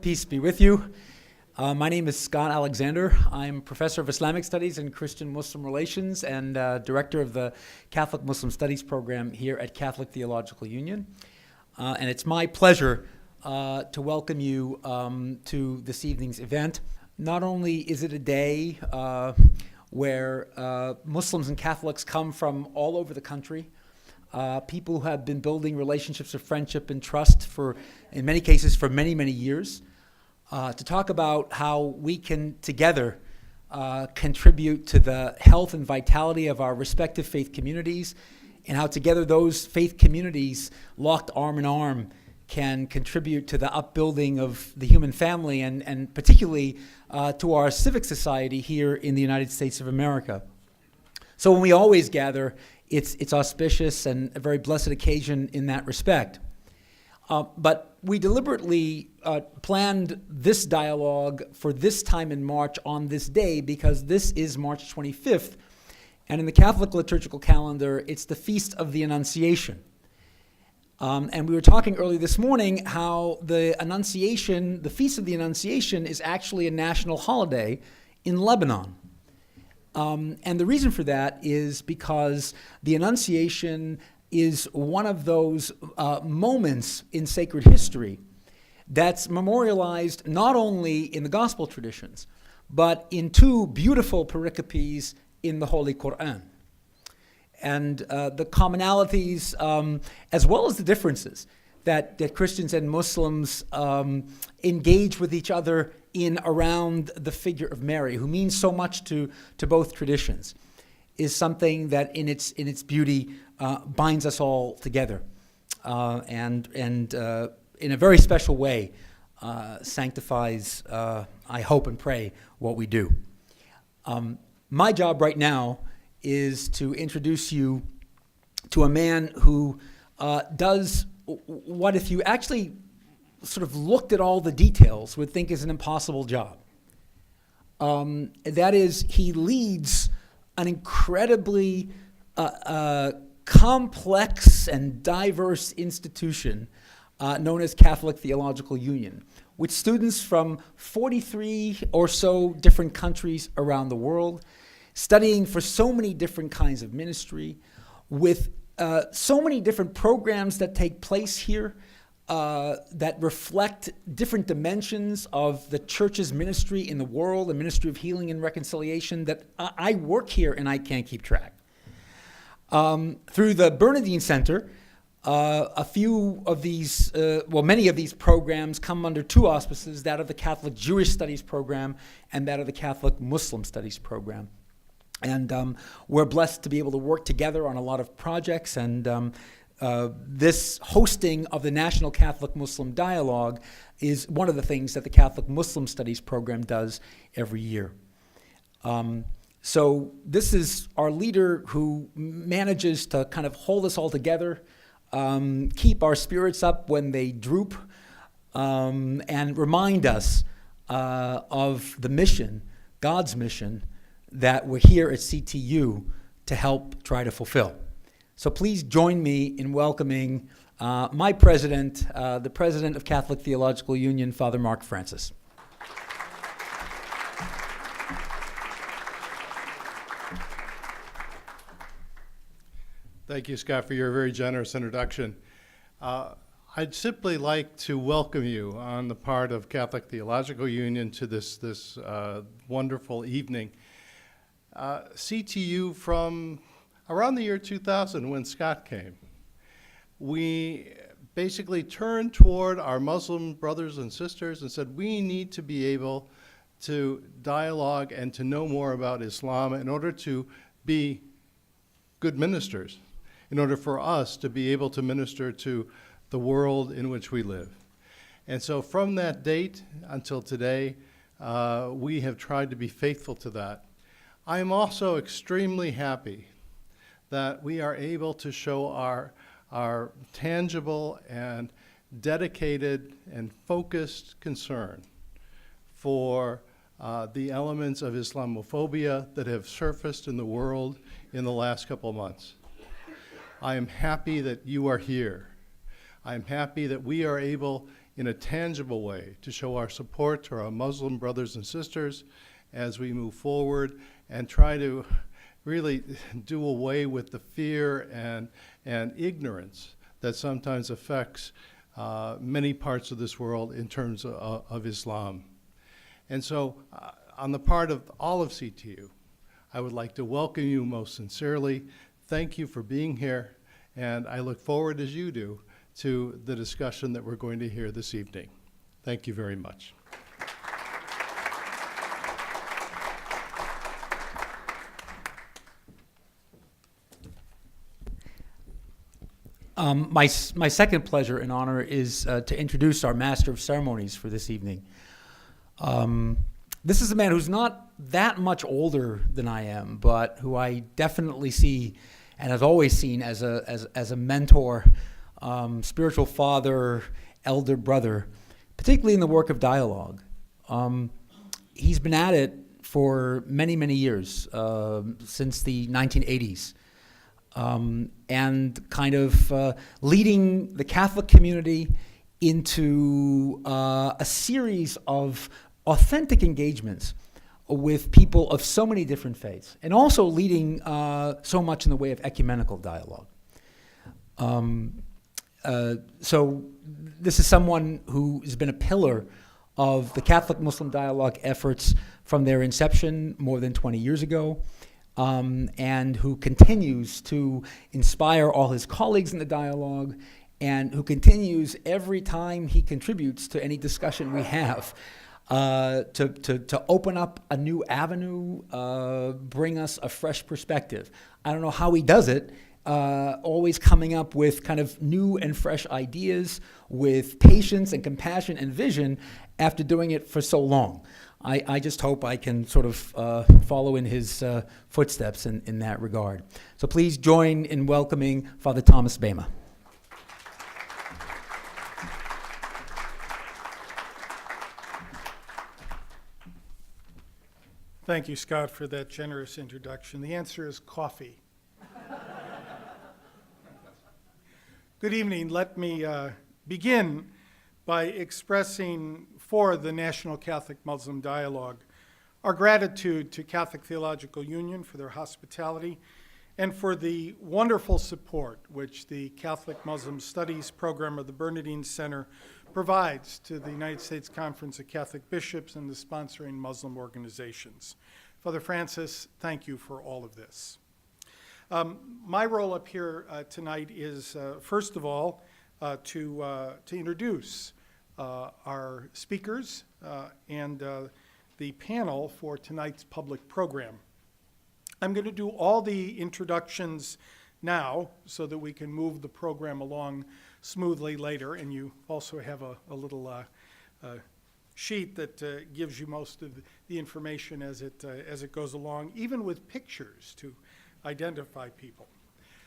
Peace be with you. My name is Scott Alexander. I'm professor of Islamic Studies and Christian-Muslim Relations and director of the Catholic Muslim Studies program here at Catholic Theological Union. And it's my pleasure to welcome you to this evening's event. Not only is it a day where Muslims and Catholics come from all over the country, people who have been building relationships of friendship and trust for, in many cases, for many, many years, to talk about how we can together contribute to the health and vitality of our respective faith communities, and how together those faith communities, locked arm in arm, can contribute to the upbuilding of the human family and particularly to our civic society here in the United States of America. So when we always gather, it's auspicious and a very blessed occasion in that respect. But we deliberately planned this dialogue for this time in March on this day because this is March 25th, and in the Catholic liturgical calendar, it's the Feast of the Annunciation. And we were talking earlier this morning how the Annunciation, the Feast of the Annunciation, is actually a national holiday in Lebanon. And the reason for that is because the Annunciation is one of those moments in sacred history that's memorialized not only in the gospel traditions, but in two beautiful pericopes in the Holy Quran. And the commonalities, as well as the differences that Christians and Muslims engage with each other in around the figure of Mary, who means so much to both traditions, is something that in its beauty binds us all together, and in a very special way sanctifies, I hope and pray, what we do. My job right now is to introduce you to a man who does what, if you actually sort of looked at all the details, would think is an impossible job. That is, he leads an incredibly complex and diverse institution known as Catholic Theological Union, with students from 43 or so different countries around the world, studying for so many different kinds of ministry, with so many different programs that take place here that reflect different dimensions of the church's ministry in the world, the ministry of healing and reconciliation, that I work here and I can't keep track. Through the Bernardine Center, a few of these, many of these programs come under two auspices, that of the Catholic Jewish Studies program and that of the Catholic Muslim Studies program. And we're blessed to be able to work together on a lot of projects, and this hosting of the National Catholic Muslim Dialogue is one of the things that the Catholic Muslim Studies program does every year. So this is our leader who manages to kind of hold us all together, keep our spirits up when they droop, and remind us of the mission, God's mission, that we're here at CTU to help try to fulfill. So please join me in welcoming my president, the president of Catholic Theological Union, Father Mark Francis. Thank you, Scott, for your very generous introduction. I'd simply like to welcome you on the part of Catholic Theological Union to this wonderful evening. CTU, from around the year 2000 when Scott came, we basically turned toward our Muslim brothers and sisters and said we need to be able to dialogue and to know more about Islam in order to be good ministers, in order for us to be able to minister to the world in which we live. And so from that date until today, we have tried to be faithful to that. I am also extremely happy that we are able to show our tangible and dedicated and focused concern for the elements of Islamophobia that have surfaced in the world in the last couple of months. I am happy that you are here. I am happy that we are able in a tangible way to show our support to our Muslim brothers and sisters as we move forward and try to really do away with the fear and ignorance that sometimes affects many parts of this world in terms of Islam. And so on the part of all of CTU, I would like to welcome you most sincerely. Thank you for being here, and I look forward, as you do, to the discussion that we're going to hear this evening. Thank you very much. My second pleasure and honor is to introduce our Master of Ceremonies for this evening. This is a man who's not that much older than I am, but who I definitely see and have always seen as a mentor, spiritual father, elder brother, particularly in the work of dialogue. He's been at it for many, many years, since the 1980s. And kind of leading the Catholic community into a series of authentic engagements with people of so many different faiths, and also leading so much in the way of ecumenical dialogue. So this is someone who has been a pillar of the Catholic-Muslim dialogue efforts from their inception more than 20 years ago. And who continues to inspire all his colleagues in the dialogue, and who continues every time he contributes to any discussion we have to open up a new avenue, bring us a fresh perspective. I don't know how he does it, always coming up with kind of new and fresh ideas with patience and compassion and vision after doing it for so long. I just hope I can sort of follow in his footsteps in that regard. So please join in welcoming Father Thomas Bema. Thank you, Scott, for that generous introduction. The answer is coffee. Good evening. Let me begin by expressing for the National Catholic-Muslim Dialogue our gratitude to Catholic Theological Union for their hospitality and for the wonderful support which the Catholic-Muslim Studies program of the Bernardine Center provides to the United States Conference of Catholic Bishops and the sponsoring Muslim organizations. Father Francis, thank you for all of this. My role up here tonight is, first of all, to introduce our speakers and the panel for tonight's public program. I'm going to do all the introductions now so that we can move the program along smoothly later, and you also have a little sheet that gives you most of the information as it goes along, even with pictures to identify people.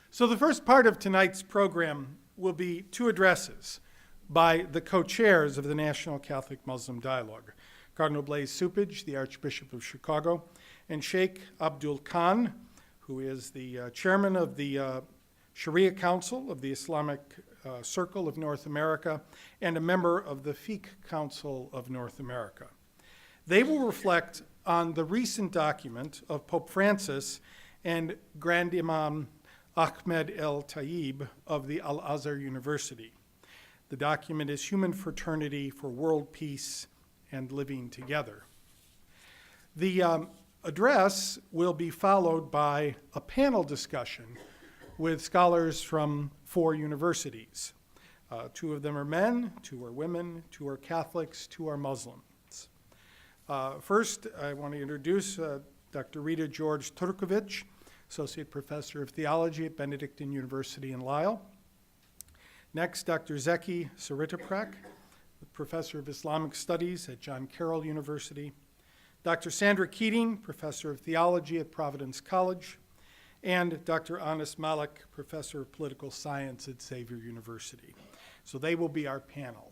So the first part of tonight's program will be two addresses by the co-chairs of the National Catholic-Muslim Dialogue, Cardinal Blaise Cupich, the Archbishop of Chicago, and Sheikh Abdul Khan, who is the chairman of the Sharia Council of the Islamic Circle of North America and a member of the Fiqh Council of North America. They will reflect on the recent document of Pope Francis and Grand Imam Ahmed el-Tayeb of the al-Azhar University. The document is Human Fraternity for World Peace and Living Together. The address will be followed by a panel discussion with scholars from 4 universities. 2 of them are men, 2 are women, 2 are Catholics, 2 are Muslims. First, I want to introduce Dr. Rita George Turkovic, Associate Professor of Theology at Benedictine University in Lisle. Next, Dr. Zeki Saritaprak, Professor of Islamic Studies at John Carroll University. Dr. Sandra Keating, Professor of Theology at Providence College. And Dr. Anas Malik, Professor of Political Science at Xavier University. So they will be our panel.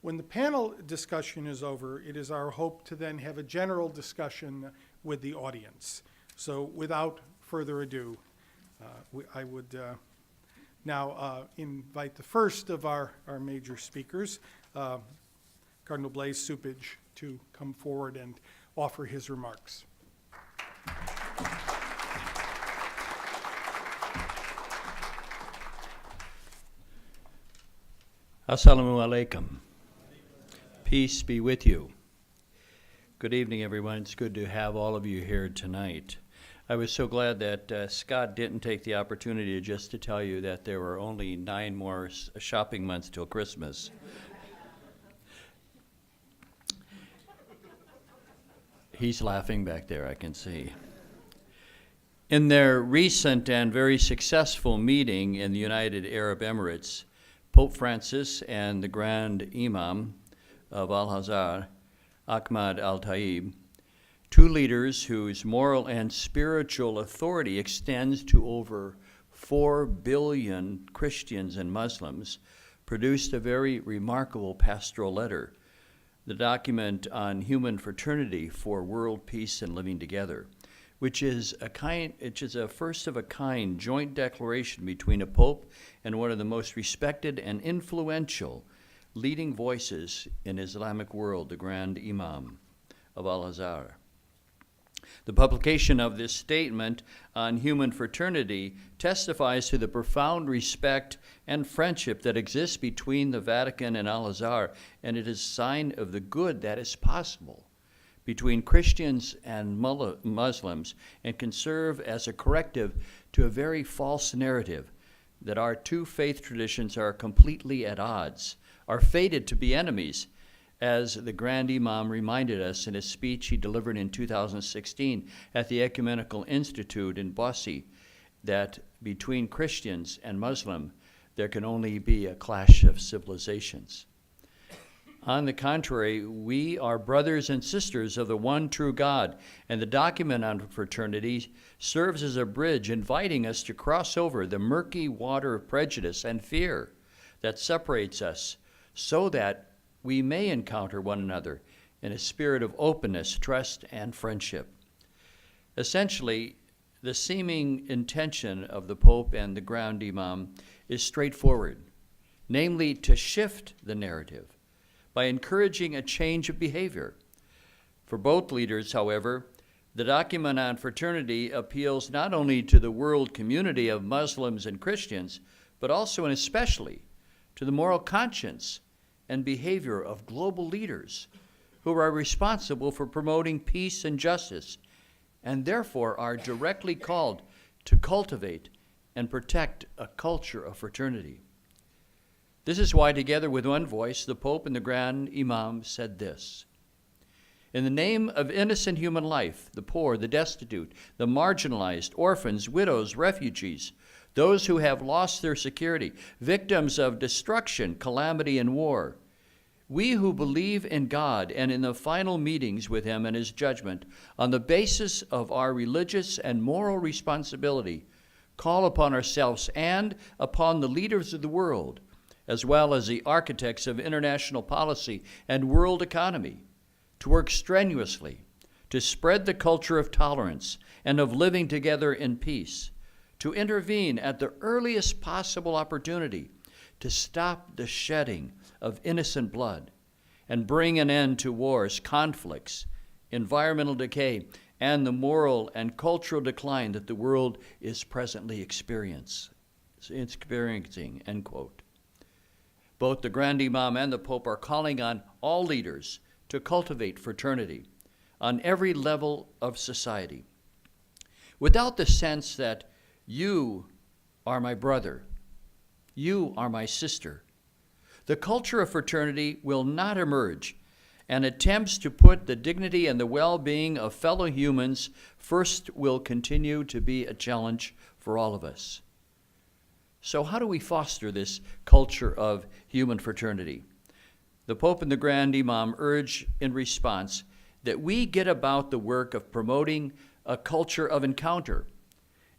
When the panel discussion is over, it is our hope to then have a general discussion with the audience. So without further ado, I would now invite the first of our major speakers, Cardinal Blaise Cupich to come forward and offer his remarks. Assalamu alaikum. Peace be with you. Good evening, everyone. It's good to have all of you here tonight. I was so glad that Scott didn't take the opportunity just to tell you that there were only 9 more shopping months till Christmas. He's laughing back there, I can see. In their recent and very successful meeting in the United Arab Emirates, Pope Francis and the Grand Imam of al-Azhar, Ahmed el-Tayeb, 2 leaders whose moral and spiritual authority extends to over 4 billion Christians and Muslims, produced a very remarkable pastoral letter, the document on human fraternity for world peace and living together, which is a first of a kind joint declaration between a pope and one of the most respected and influential leading voices in Islamic world, the Grand Imam of al-Azhar. The publication of this statement on human fraternity testifies to the profound respect and friendship that exists between the Vatican and al-Azhar, and it is a sign of the good that is possible between Christians and Muslims, and can serve as a corrective to a very false narrative that our 2 faith traditions are completely at odds, are fated to be enemies, as the Grand Imam reminded us in a speech he delivered in 2016 at the Ecumenical Institute in Bossy, that between Christians and Muslim, there can only be a clash of civilizations. On the contrary, we are brothers and sisters of the one true God, and the document on fraternity serves as a bridge inviting us to cross over the murky water of prejudice and fear that separates us, so that we may encounter one another in a spirit of openness, trust, and friendship. Essentially, the seeming intention of the Pope and the Grand Imam is straightforward, namely to shift the narrative by encouraging a change of behavior. For both leaders, however, the document on fraternity appeals not only to the world community of Muslims and Christians, but also and especially to the moral conscience and behavior of global leaders who are responsible for promoting peace and justice, and therefore are directly called to cultivate and protect a culture of fraternity. This is why, together with one voice, the Pope and the Grand Imam said this: "In the name of innocent human life, the poor, the destitute, the marginalized, orphans, widows, refugees, those who have lost their security, victims of destruction, calamity, and war, we who believe in God and in the final meetings with Him and His judgment, on the basis of our religious and moral responsibility, call upon ourselves and upon the leaders of the world, as well as the architects of international policy and world economy, to work strenuously to spread the culture of tolerance and of living together in peace, to intervene at the earliest possible opportunity to stop the shedding of innocent blood and bring an end to wars, conflicts, environmental decay, and the moral and cultural decline that the world is presently experiencing," end quote. Both the Grand Imam and the Pope are calling on all leaders to cultivate fraternity on every level of society, without the sense that you are my brother, you are my sister. The culture of fraternity will not emerge, and attempts to put the dignity and the well-being of fellow humans first will continue to be a challenge for all of us. So how do we foster this culture of human fraternity? The Pope and the Grand Imam urge in response that we get about the work of promoting a culture of encounter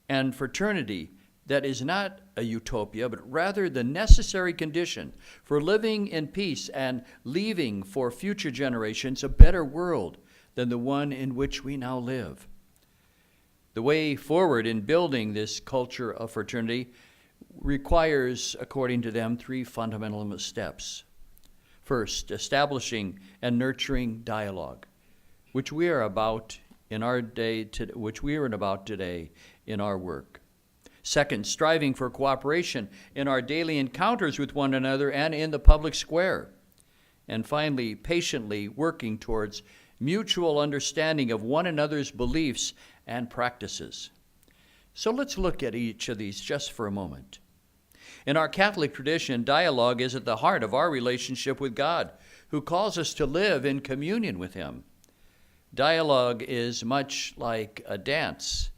and fraternity that is not a utopia, but rather the necessary condition for living in peace and leaving for future generations a better world than the one in which we now live. The way forward in building this culture of fraternity requires, according to them, 3 fundamental steps. First, establishing and nurturing dialogue, which we are about today in our work. Second, striving for cooperation in our daily encounters with one another and in the public square. And finally, patiently working towards mutual understanding of one another's beliefs and practices. So let's look at each of these just for a moment. In our Catholic tradition, dialogue is at the heart of our relationship with God, who calls us to live in communion with Him. Dialogue is much like a dance,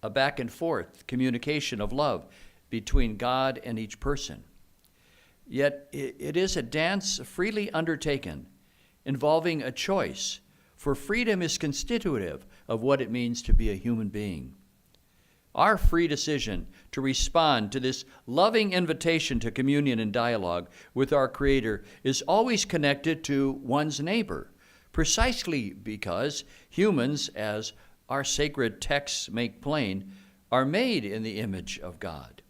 a back and forth communication of love between God and each person. Yet it is a dance freely undertaken, involving a choice, for freedom is constitutive of what it means to be a human being. Our free decision to respond to this loving invitation to communion and dialogue with our Creator is always connected to one's neighbor, precisely because humans, as our sacred texts make plain, are made in the image of God.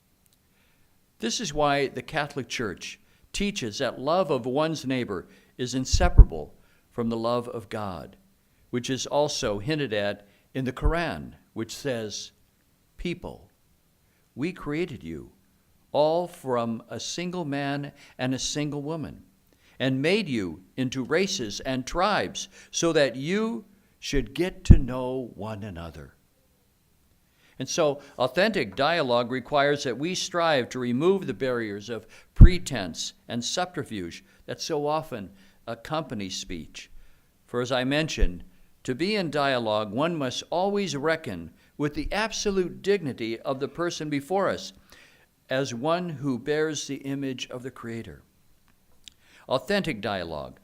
This is why the Catholic Church teaches that love of one's neighbor is inseparable from the love of God, which is also hinted at in the Quran, which says, "People, we created you, all from a single man and a single woman, and made you into races and tribes so that you should get to know one another." And so, authentic dialogue requires that we strive to remove the barriers of pretense and subterfuge that so often accompany speech. For as I mentioned, to be in dialogue, one must always reckon with the absolute dignity of the person before us as one who bears the image of the Creator. Authentic dialogue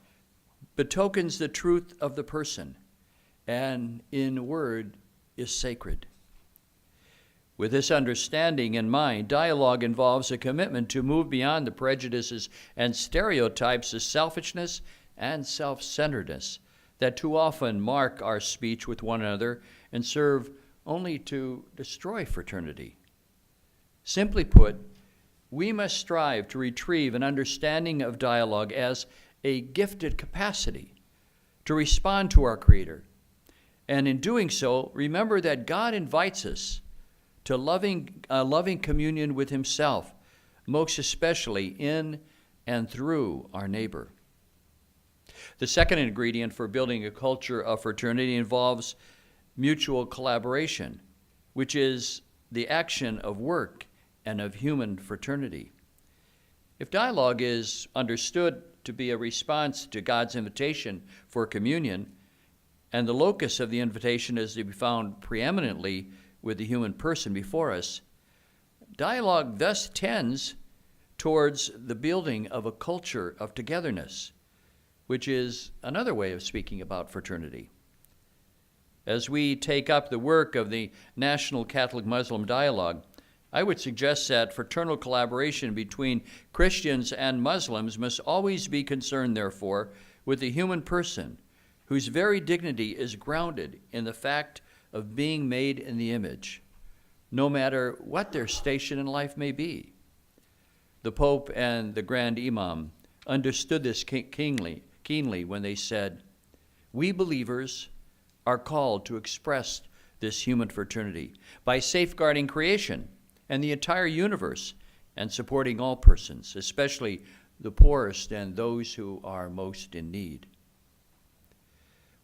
betokens the truth of the person, and in word is sacred. With this understanding in mind, dialogue involves a commitment to move beyond the prejudices and stereotypes of selfishness and self-centeredness that too often mark our speech with one another and serve only to destroy fraternity. Simply put, we must strive to retrieve an understanding of dialogue as a gifted capacity to respond to our Creator. And in doing so, remember that God invites us to loving communion with Himself, most especially in and through our neighbor. The second ingredient for building a culture of fraternity involves mutual collaboration, which is the action of work and of human fraternity. If dialogue is understood to be a response to God's invitation for communion, and the locus of the invitation is to be found preeminently with the human person before us, dialogue thus tends towards the building of a culture of togetherness, which is another way of speaking about fraternity. As we take up the work of the National Catholic Muslim Dialogue, I would suggest that fraternal collaboration between Christians and Muslims must always be concerned, therefore, with the human person, whose very dignity is grounded in the fact of being made in the image, no matter what their station in life may be. The Pope and the Grand Imam understood this keenly when they said, "We believers are called to express this human fraternity by safeguarding creation and the entire universe and supporting all persons, especially the poorest and those who are most in need."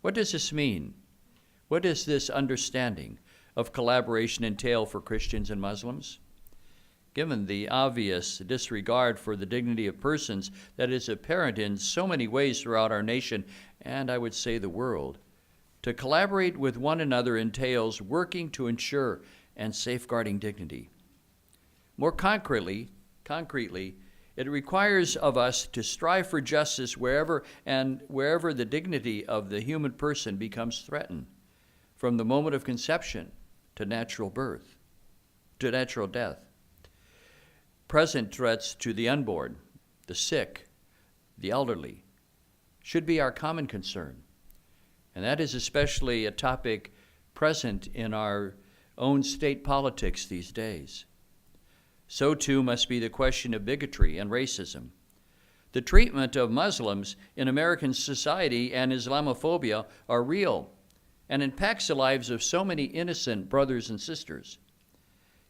What does this mean? What does this understanding of collaboration entail for Christians and Muslims? Given the obvious disregard for the dignity of persons that is apparent in so many ways throughout our nation, and I would say the world, to collaborate with one another entails working to ensure and safeguarding dignity. More concretely, it requires of us to strive for justice wherever the dignity of the human person becomes threatened, from the moment of conception to natural birth, to natural death. Present threats to the unborn, the sick, the elderly, should be our common concern. And that is especially a topic present in our own state politics these days. So too must be the question of bigotry and racism. The treatment of Muslims in American society and Islamophobia are real and impacts the lives of so many innocent brothers and sisters.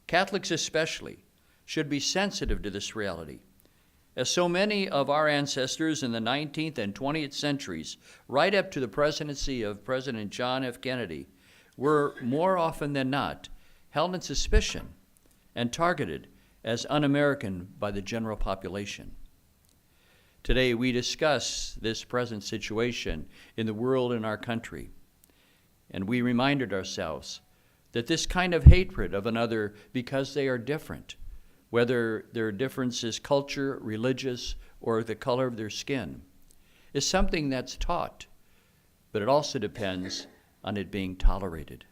Catholics especially should be sensitive to this reality, as so many of our ancestors in the 19th and 20th centuries, right up to the presidency of President John F. Kennedy, were more often than not held in suspicion and targeted as un-American by the general population. Today we discuss this present situation in the world and our country, and we reminded ourselves that this kind of hatred of another because they are different, whether their difference is culture, religious, or the color of their skin, is something that's taught, but it also depends on it being tolerated.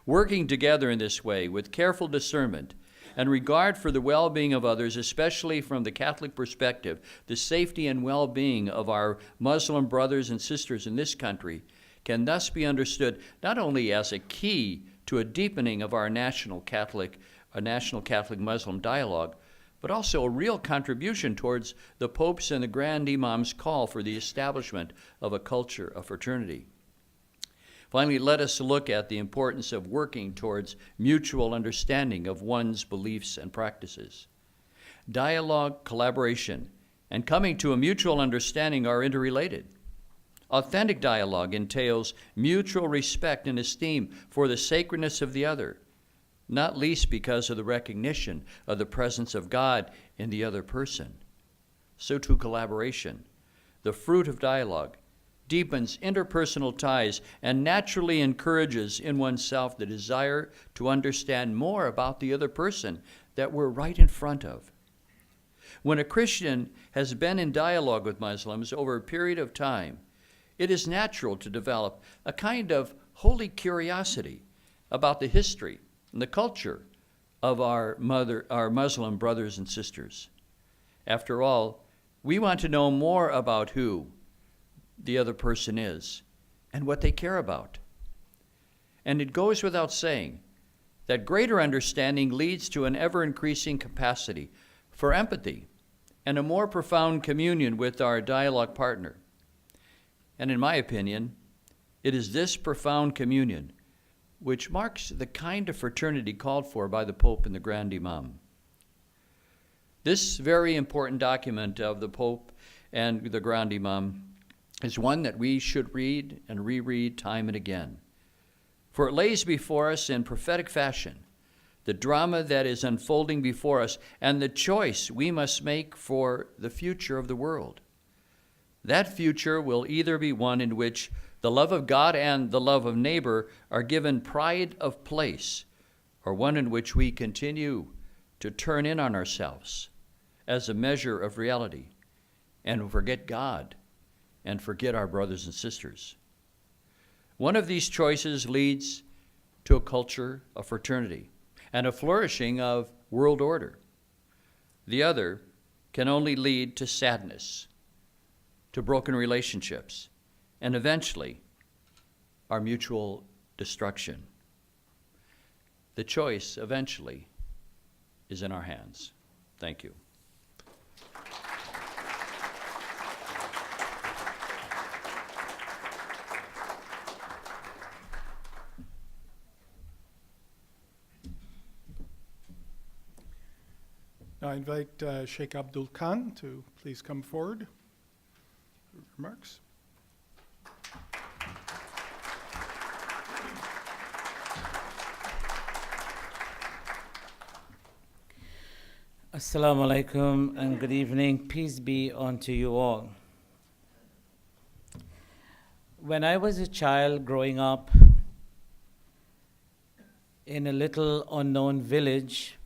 Working together in this way with careful discernment and regard for the well-being of others, especially from the Catholic perspective, the safety and well-being of our Muslim brothers and sisters in this country can thus be understood not only as a key to a deepening of our national Catholic Muslim dialogue, but also a real contribution towards the Pope's and the Grand Imam's call for the establishment of a culture of fraternity. Finally, let us look at the importance of working towards mutual understanding of one's beliefs and practices. Dialogue, collaboration, and coming to a mutual understanding are interrelated. Authentic dialogue entails mutual respect and esteem for the sacredness of the other, not least because of the recognition of the presence of God in the other person. So too collaboration, the fruit of dialogue, deepens interpersonal ties and naturally encourages in oneself the desire to understand more about the other person that we're right in front of. When a Christian has been in dialogue with Muslims over a period of time, it is natural to develop a kind of holy curiosity about the history and the culture of our Muslim brothers and sisters. After all, we want to know more about who the other person is and what they care about. And it goes without saying that greater understanding leads to an ever-increasing capacity for empathy and a more profound communion with our dialogue partner. And in my opinion, it is this profound communion which marks the kind of fraternity called for by the Pope and the Grand Imam. This very important document of the Pope and the Grand Imam is one that we should read and reread time and again, for it lays before us in prophetic fashion the drama that is unfolding before us and the choice we must make for the future of the world. That future will either be one in which the love of God and the love of neighbor are given pride of place, or one in which we continue to turn in on ourselves as a measure of reality and forget God and forget our brothers and sisters. One of these choices leads to a culture of fraternity and a flourishing of world order. The other can only lead to sadness, to broken relationships, and eventually our mutual destruction. The choice eventually is in our hands. Thank you. Now I invite Sheikh Abdul Khan to please come forward for remarks. Assalamu alaikum and good evening. Peace be unto you all. When I was a child growing up in a little unknown village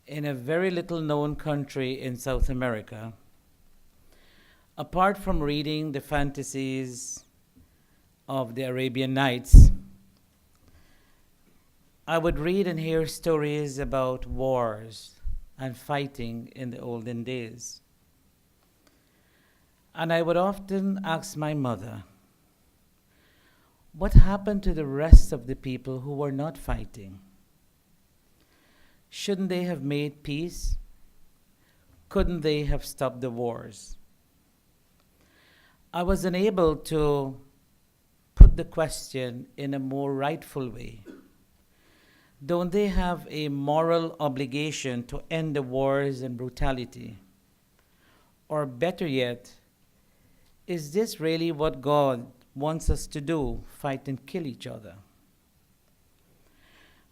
in a very little known country in South America, apart from reading the fantasies of the Arabian Nights, I would read and hear stories about wars and fighting in the olden days. And I would often ask my mother, what happened to the rest of the people who were not fighting? Shouldn't they have made peace? couldn't they have stopped the wars? I was unable to put the question in a more rightful way. Don't they have a moral obligation to end the wars and brutality? Or better yet, is this really what God wants us to do, fight and kill each other?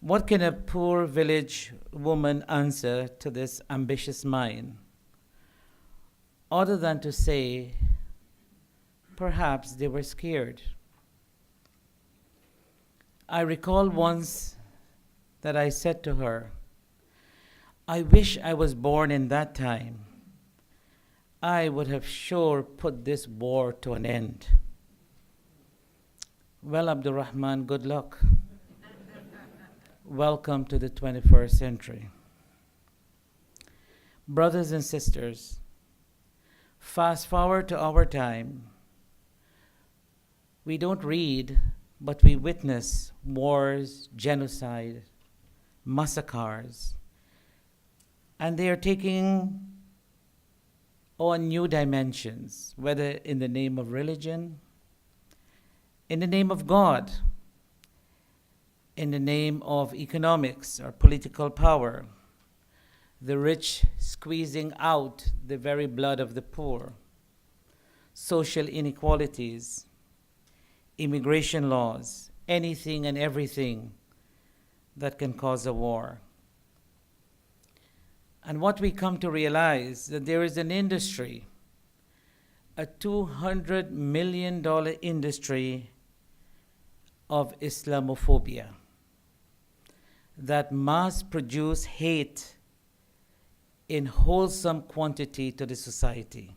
What can a poor village woman answer to this ambitious mind, other than to say, perhaps they were scared? I recall once that I said to her, I wish I was born in that time. I would have sure put this war to an end. Well, Abdurrahman, good luck. Welcome to the 21st century. Brothers and sisters, fast forward to our time. We don't read, but we witness wars, genocide, massacres, and they are taking on new dimensions, whether in the name of religion, in the name of God, in the name of economics or political power, the rich squeezing out the very blood of the poor, social inequalities, immigration laws, anything and everything that can cause a war. And what we come to realize that there is an industry, a $200 million industry of Islamophobia that mass produce hate in wholesome quantity to the society.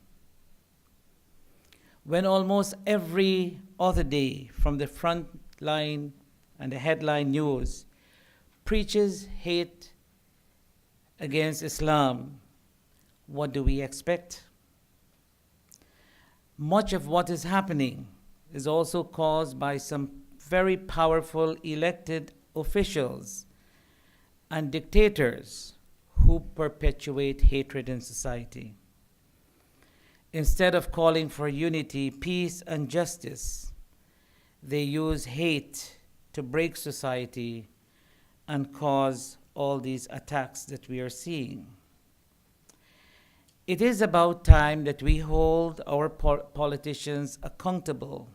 When almost every other day from the front line and the headline news preaches hate against Islam, what do we expect? Much of what is happening is also caused by some very powerful elected officials and dictators who perpetuate hatred in society. Instead of calling for unity, peace, and justice, they use hate to break society and cause all these attacks that we are seeing. It is about time that we hold our politicians accountable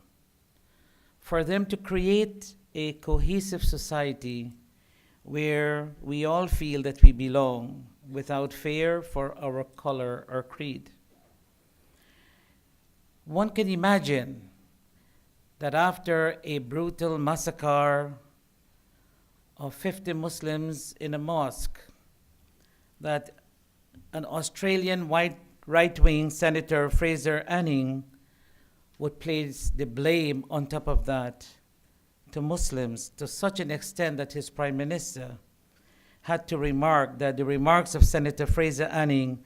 for them to create a cohesive society where we all feel that we belong without fear for our color or creed. One can imagine that after a brutal massacre of 50 Muslims in a mosque, that an Australian right-wing Senator Fraser Anning would place the blame on top of that to Muslims to such an extent that his prime minister had to remark that the remarks of Senator Fraser Anning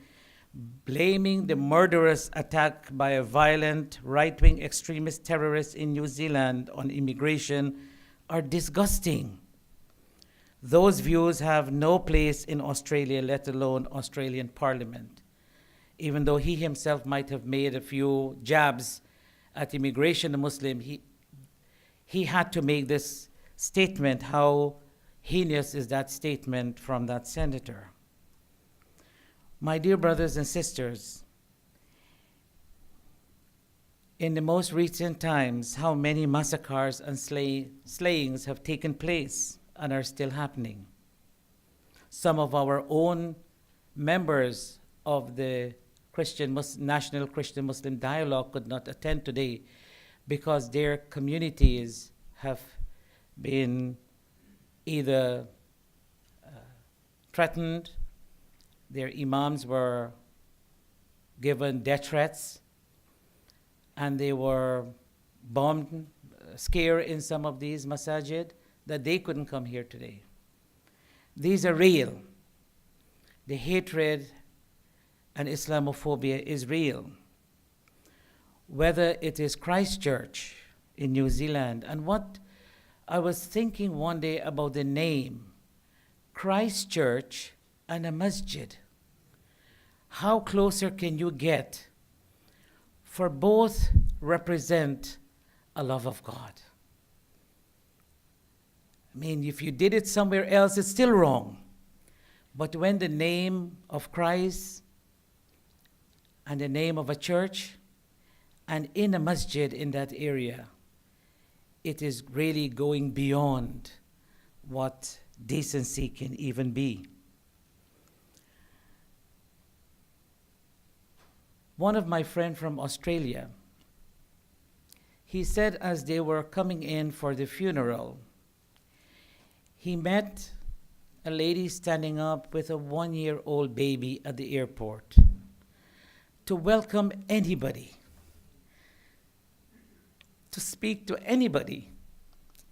blaming the murderous attack by a violent right-wing extremist terrorist in New Zealand on immigration are disgusting. Those views have no place in Australia, let alone Australian Parliament. Even though he himself might have made a few jabs at immigration to Muslim, he had to make this statement. How heinous is that statement from that senator? My dear brothers and sisters, in the most recent times, how many massacres and slayings have taken place and are still happening. Some of our own members of the National Christian Muslim Dialogue could not attend today because their communities have been either threatened, their imams were given death threats, and they were bombed, scared in some of these masajid, that they couldn't come here today. These are real. The hatred and Islamophobia is real. Whether it is Christchurch in New Zealand, and what I was thinking one day about the name, Christchurch and a masjid. how closer can you get? For both represent a love of God. I mean, if you did it somewhere else, it's still wrong. But when the name of Christ and the name of a church and in a masjid in that area, it is really going beyond what decency can even be. One of my friends from Australia, he said as they were coming in for the funeral, he met a lady standing up with a 1-year-old baby at the airport to welcome anybody, to speak to anybody.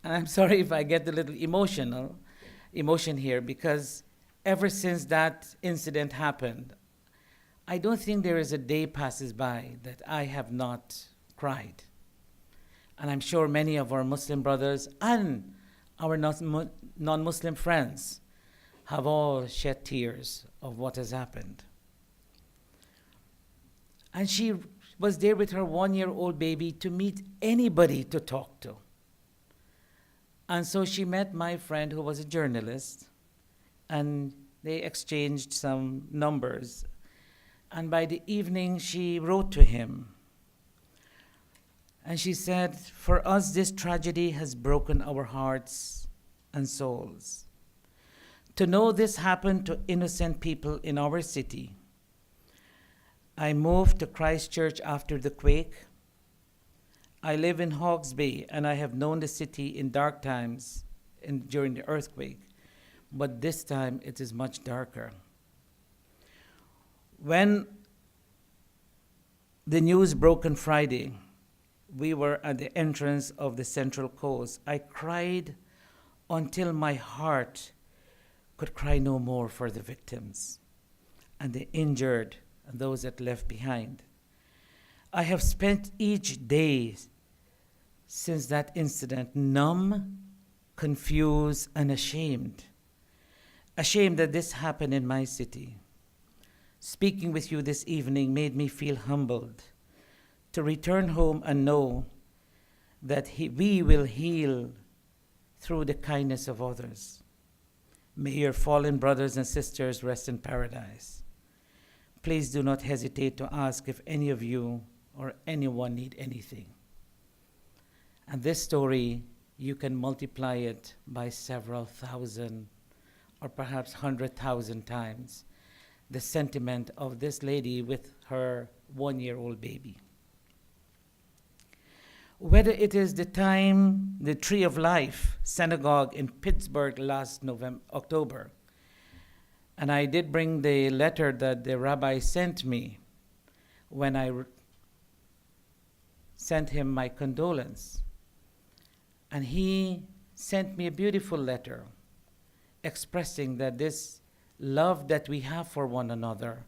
And I'm sorry if I get a little emotion here, because ever since that incident happened, I don't think there is a day passes by that I have not cried. And I'm sure many of our Muslim brothers and our non-Muslim friends have all shed tears of what has happened. And she was there with her 1-year-old baby to meet anybody to talk to. And so she met my friend who was a journalist, and they exchanged some numbers. And by the evening, she wrote to him. And she said, "For us, this tragedy has broken our hearts and souls. To know this happened to innocent people in our city. I moved to Christchurch after the quake. I live in Hawke's Bay, and I have known the city in dark times during the earthquake, but this time it is much darker. When the news broke on Friday, we were at the entrance of the Central Coast. I cried until my heart could cry no more for the victims and the injured and those that left behind. I have spent each day since that incident numb, confused, and ashamed. Ashamed that this happened in my city. Speaking with you this evening made me feel humbled to return home and know that we will heal through the kindness of others. May your fallen brothers and sisters rest in paradise. Please do not hesitate to ask if any of you or anyone need anything." And this story, you can multiply it by several thousand or perhaps 100,000 times the sentiment of this lady with her 1-year-old baby. Whether it is the Tree of Life synagogue in Pittsburgh last October, and I did bring the letter that the rabbi sent me when I sent him my condolence. And he sent me a beautiful letter expressing that this love that we have for one another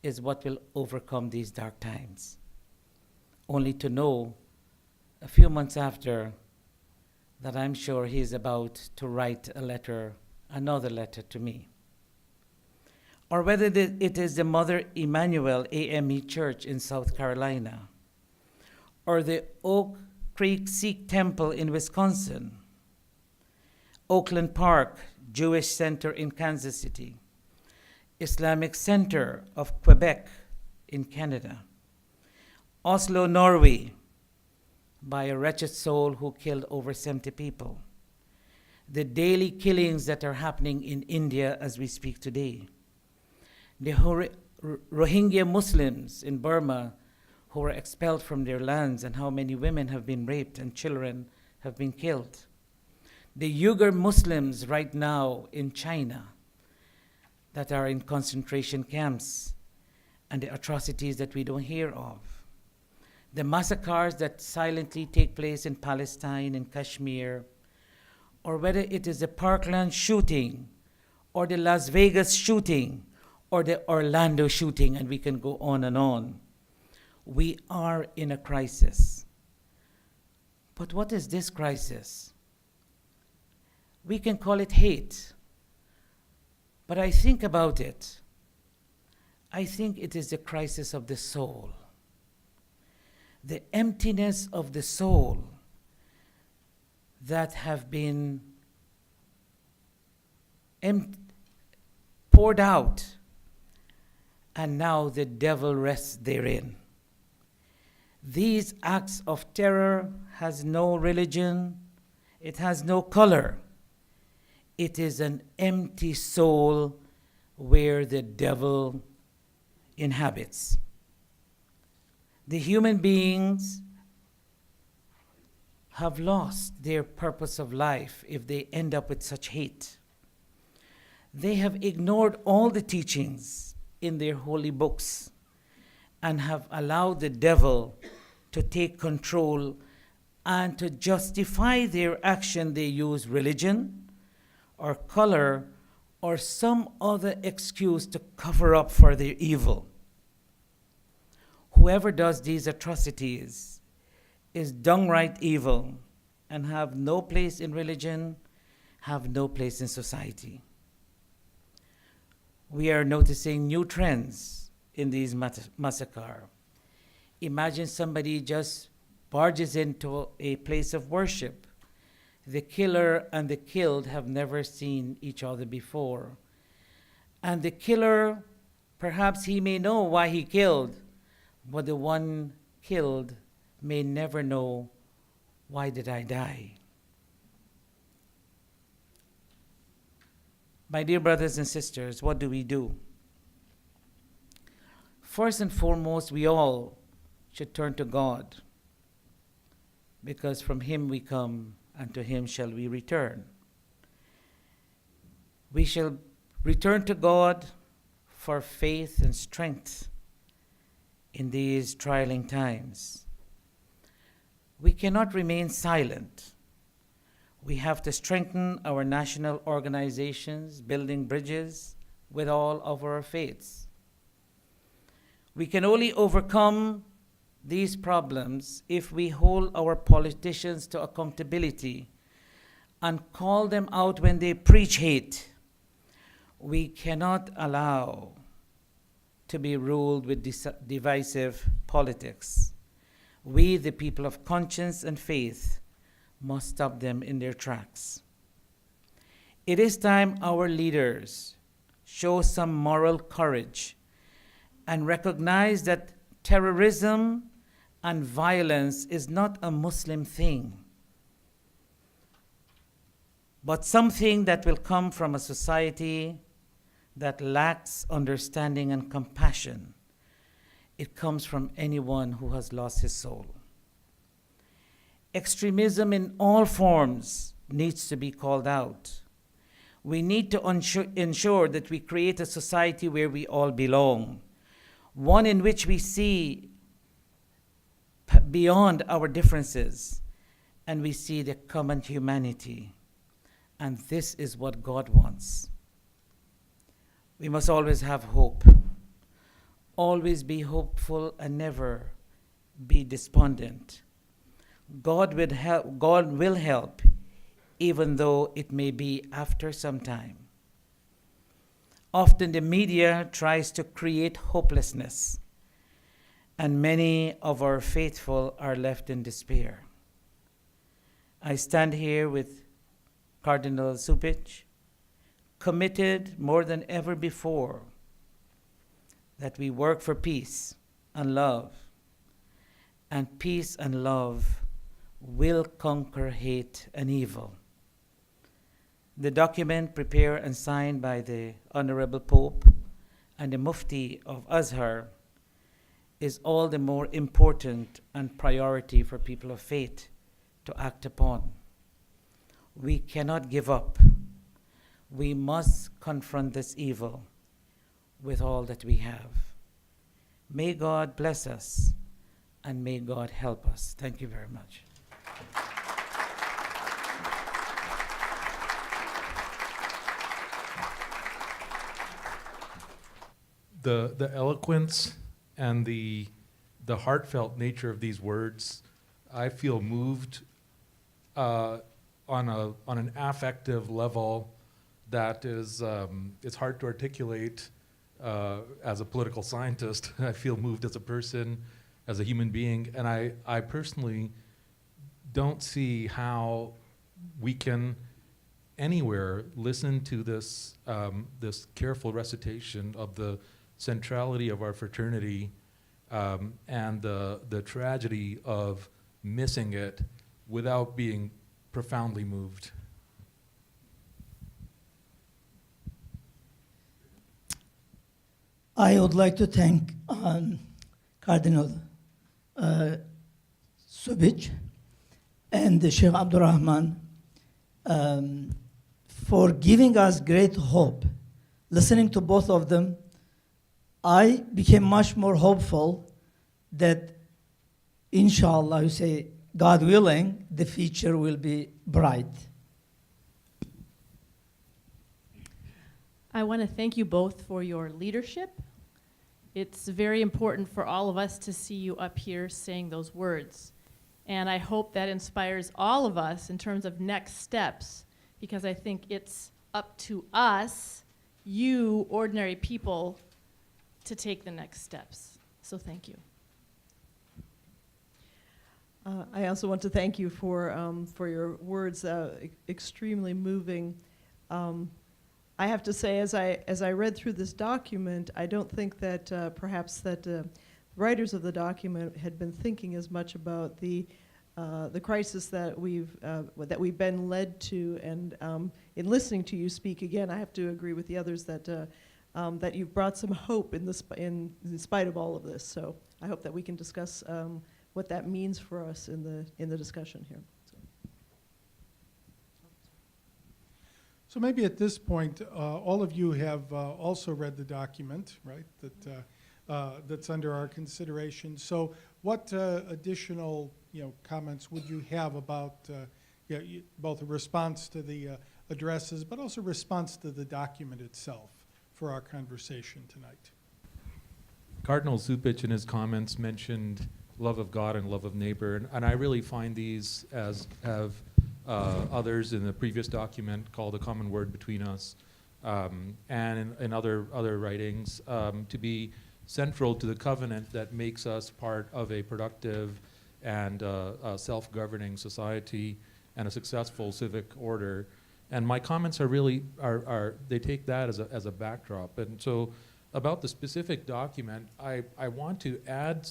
is what will overcome these dark times. Only to know a few months after that I'm sure he's about to write another letter to me. Or whether it is the Mother Emanuel AME Church in South Carolina, or the Oak Creek Sikh Temple in Wisconsin, Oakland Park Jewish Center in Kansas City, Islamic Center of Quebec in Canada, Oslo, Norway, by a wretched soul who killed over 70 people, the daily killings that are happening in India as we speak today, the Rohingya Muslims in Burma who were expelled from their lands, and how many women have been raped and children have been killed, the Uyghur Muslims right now in China that are in concentration camps, and the atrocities that we don't hear of, the massacres that silently take place in Palestine and Kashmir, or whether it is the Parkland shooting, or the Las Vegas shooting, or the Orlando shooting, and we can go on and on. We are in a crisis. But what is this crisis? We can call it hate. But I think about it, I think it is the crisis of the soul, the emptiness of the soul that have been poured out, and now the devil rests therein. These acts of terror has no religion, it has no color. It is an empty soul where the devil inhabits. The human beings have lost their purpose of life if they end up with such hate. They have ignored all the teachings in their holy books and have allowed the devil to take control, and to justify their action they use religion or color or some other excuse to cover up for their evil. Whoever does these atrocities is downright evil and have no place in religion, have no place in society. We are noticing new trends in these massacres. Imagine somebody just barges into a place of worship. The killer and the killed have never seen each other before. And the killer, perhaps he may know why he killed, but the one killed may never know, why did I die? My dear brothers and sisters, what do we do? First and foremost, we all should turn to God, because from him we come and to him shall we return. We shall return to God for faith and strength in these trying times. We cannot remain silent. We have to strengthen our national organizations, building bridges with all of our faiths. We can only overcome these problems if we hold our politicians to accountability and call them out when they preach hate. We cannot allow to be ruled with divisive politics. We, the people of conscience and faith, must stop them in their tracks. It is time our leaders show some moral courage and recognize that terrorism and violence is not a Muslim thing, but something that will come from a society that lacks understanding and compassion. It comes from anyone who has lost his soul. Extremism in all forms needs to be called out. We need to ensure that we create a society where we all belong, one in which we see beyond our differences and we see the common humanity. And this is what God wants. We must always have hope. Always be hopeful and never be despondent. God will help, even though it may be after some time. Often the media tries to create hopelessness, and many of our faithful are left in despair. I stand here with Cardinal Supich, committed more than ever before that we work for peace and love, and peace and love will conquer hate and evil. The document prepared and signed by the Honorable Pope and the Mufti of al-Azhar is all the more important and priority for people of faith to act upon. We cannot give up. We must confront this evil with all that we have. May God bless us and may God help us. Thank you very much. The eloquence and the heartfelt nature of these words, I feel moved on an affective level that is it's hard to articulate as a political scientist. I feel moved as a person, as a human being, and I personally don't see how we can anywhere listen to this this careful recitation of the centrality of our fraternity and the tragedy of missing it without being profoundly moved. I would like to thank Cardinal Subic and Sheikh Abdurrahman for giving us great hope. Listening to both of them, I became much more hopeful that, inshallah, you say, God willing, the future will be bright. I want to thank you both for your leadership. It's very important for all of us to see you up here saying those words. And I hope that inspires all of us in terms of next steps, because I think it's up to us, you ordinary people, to take the next steps. So thank you. I also want to thank you for your words, extremely moving. I have to say, as I read through this document, I don't think that perhaps that writers of the document had been thinking as much about the crisis that we've been led to, and in listening to you speak again, I have to agree with the others that that you've brought some hope in spite of all of this. So I hope that we can discuss what that means for us in the discussion here. So maybe at this point, all of you have also read the document, right, that's under our consideration. So what additional comments would you have about both a response to the addresses, but also response to the document itself for our conversation tonight? Cardinal Zupic in his comments mentioned love of God and love of neighbor, and I really find these, as have others in the previous document called A Common Word Between Us, and in other writings, to be central to the covenant that makes us part of a productive and self-governing society and a successful civic order. And my comments are really, they take that as a backdrop. And so about the specific document, I want to add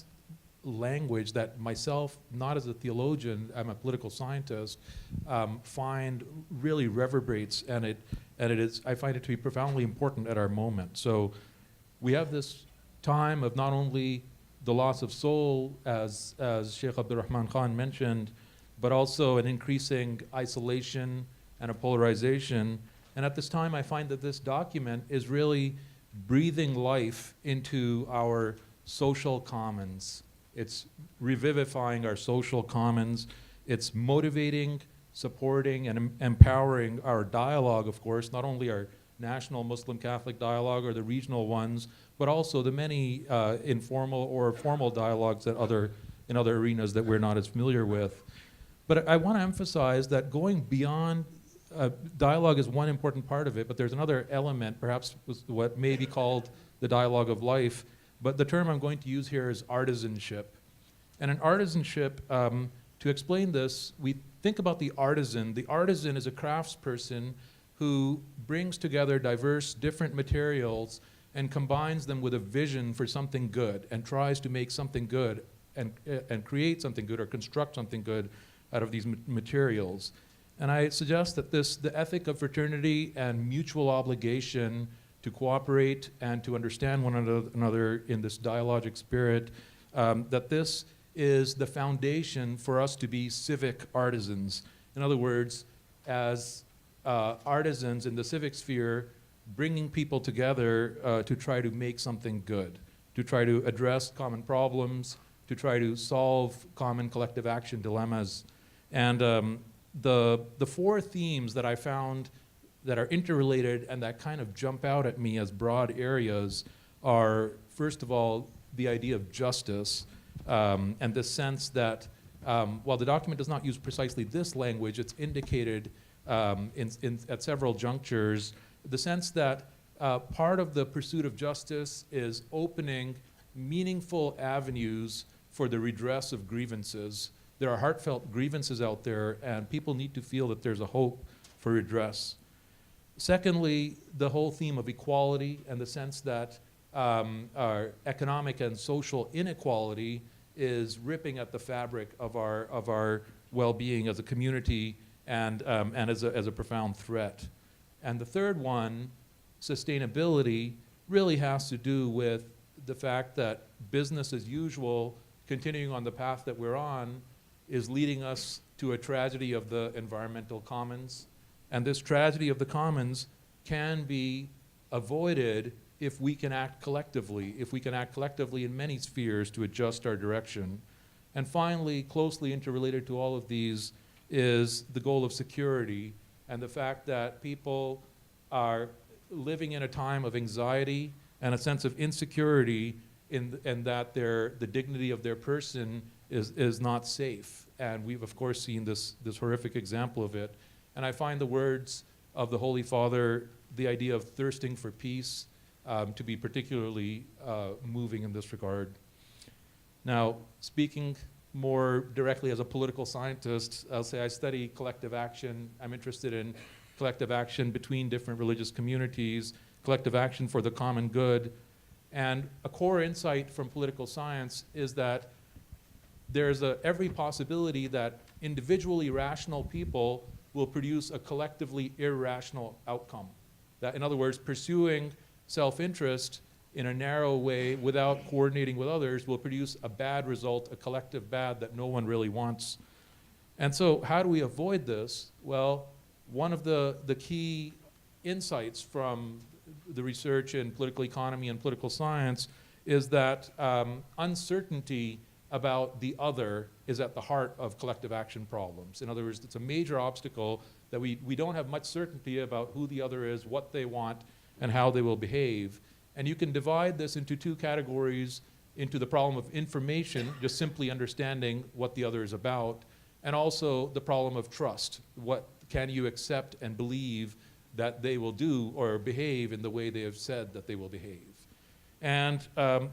language that myself, not as a theologian, I'm a political scientist, find really reverberates, and it is, I find it to be profoundly important at our moment. So we have this time of not only the loss of soul, as Sheikh Abdurrahman Khan mentioned, but also an increasing isolation and a polarization. And at this time, I find that this document is really breathing life into our social commons. It's revivifying our social commons. It's motivating, supporting, and empowering our dialogue, of course, not only our national Muslim Catholic dialogue or the regional ones, but also the many informal or formal dialogues that in other arenas that we're not as familiar with. But I want to emphasize that going beyond dialogue is one important part of it, but there's another element, perhaps what may be called the dialogue of life, but the term I'm going to use here is artisanship. And in artisanship, to explain this, we think about the artisan. The artisan is a craftsperson who brings together diverse, different materials and combines them with a vision for something good and tries to make something good and create something good or construct something good out of these materials. And I suggest that the ethic of fraternity and mutual obligation to cooperate and to understand one another in this dialogic spirit, that this is the foundation for us to be civic artisans. In other words, as artisans in the civic sphere, bringing people together to try to make something good, to try to address common problems, to try to solve common collective action dilemmas. And the four themes that I found that are interrelated and that kind of jump out at me as broad areas are, first of all, the idea of justice, and the sense that while the document does not use precisely this language, it's indicated at several junctures, the sense that part of the pursuit of justice is opening meaningful avenues for the redress of grievances. There are heartfelt grievances out there, and people need to feel that there's a hope for redress. Secondly, the whole theme of equality and the sense that our economic and social inequality is ripping at the fabric of our well-being as a community and as a profound threat. And the third one, sustainability, really has to do with the fact that business as usual, continuing on the path that we're on, is leading us to a tragedy of the environmental commons. And this tragedy of the commons can be avoided if we can act collectively, in many spheres to adjust our direction. And finally, closely interrelated to all of these is the goal of security and the fact that people are living in a time of anxiety and a sense of insecurity in that the dignity of their person is not safe. And we've, of course, seen this horrific example of it. And I find the words of the Holy Father, the idea of thirsting for peace, to be particularly moving in this regard. Now, speaking more directly as a political scientist, I'll say I study collective action. I'm interested in collective action between different religious communities, collective action for the common good. And a core insight from political science is that there's every possibility that individually rational people will produce a collectively irrational outcome. That, in other words, pursuing self-interest in a narrow way without coordinating with others will produce a bad result, a collective bad that no one really wants. And so how do we avoid this? Well, one of the key insights from the research in political economy and political science is that uncertainty about the other is at the heart of collective action problems. In other words, it's a major obstacle that we don't have much certainty about who the other is, what they want, and how they will behave. And you can divide this into two categories, into the problem of information, just simply understanding what the other is about, and also the problem of trust. What can you accept and believe that they will do or behave in the way they have said that they will behave? And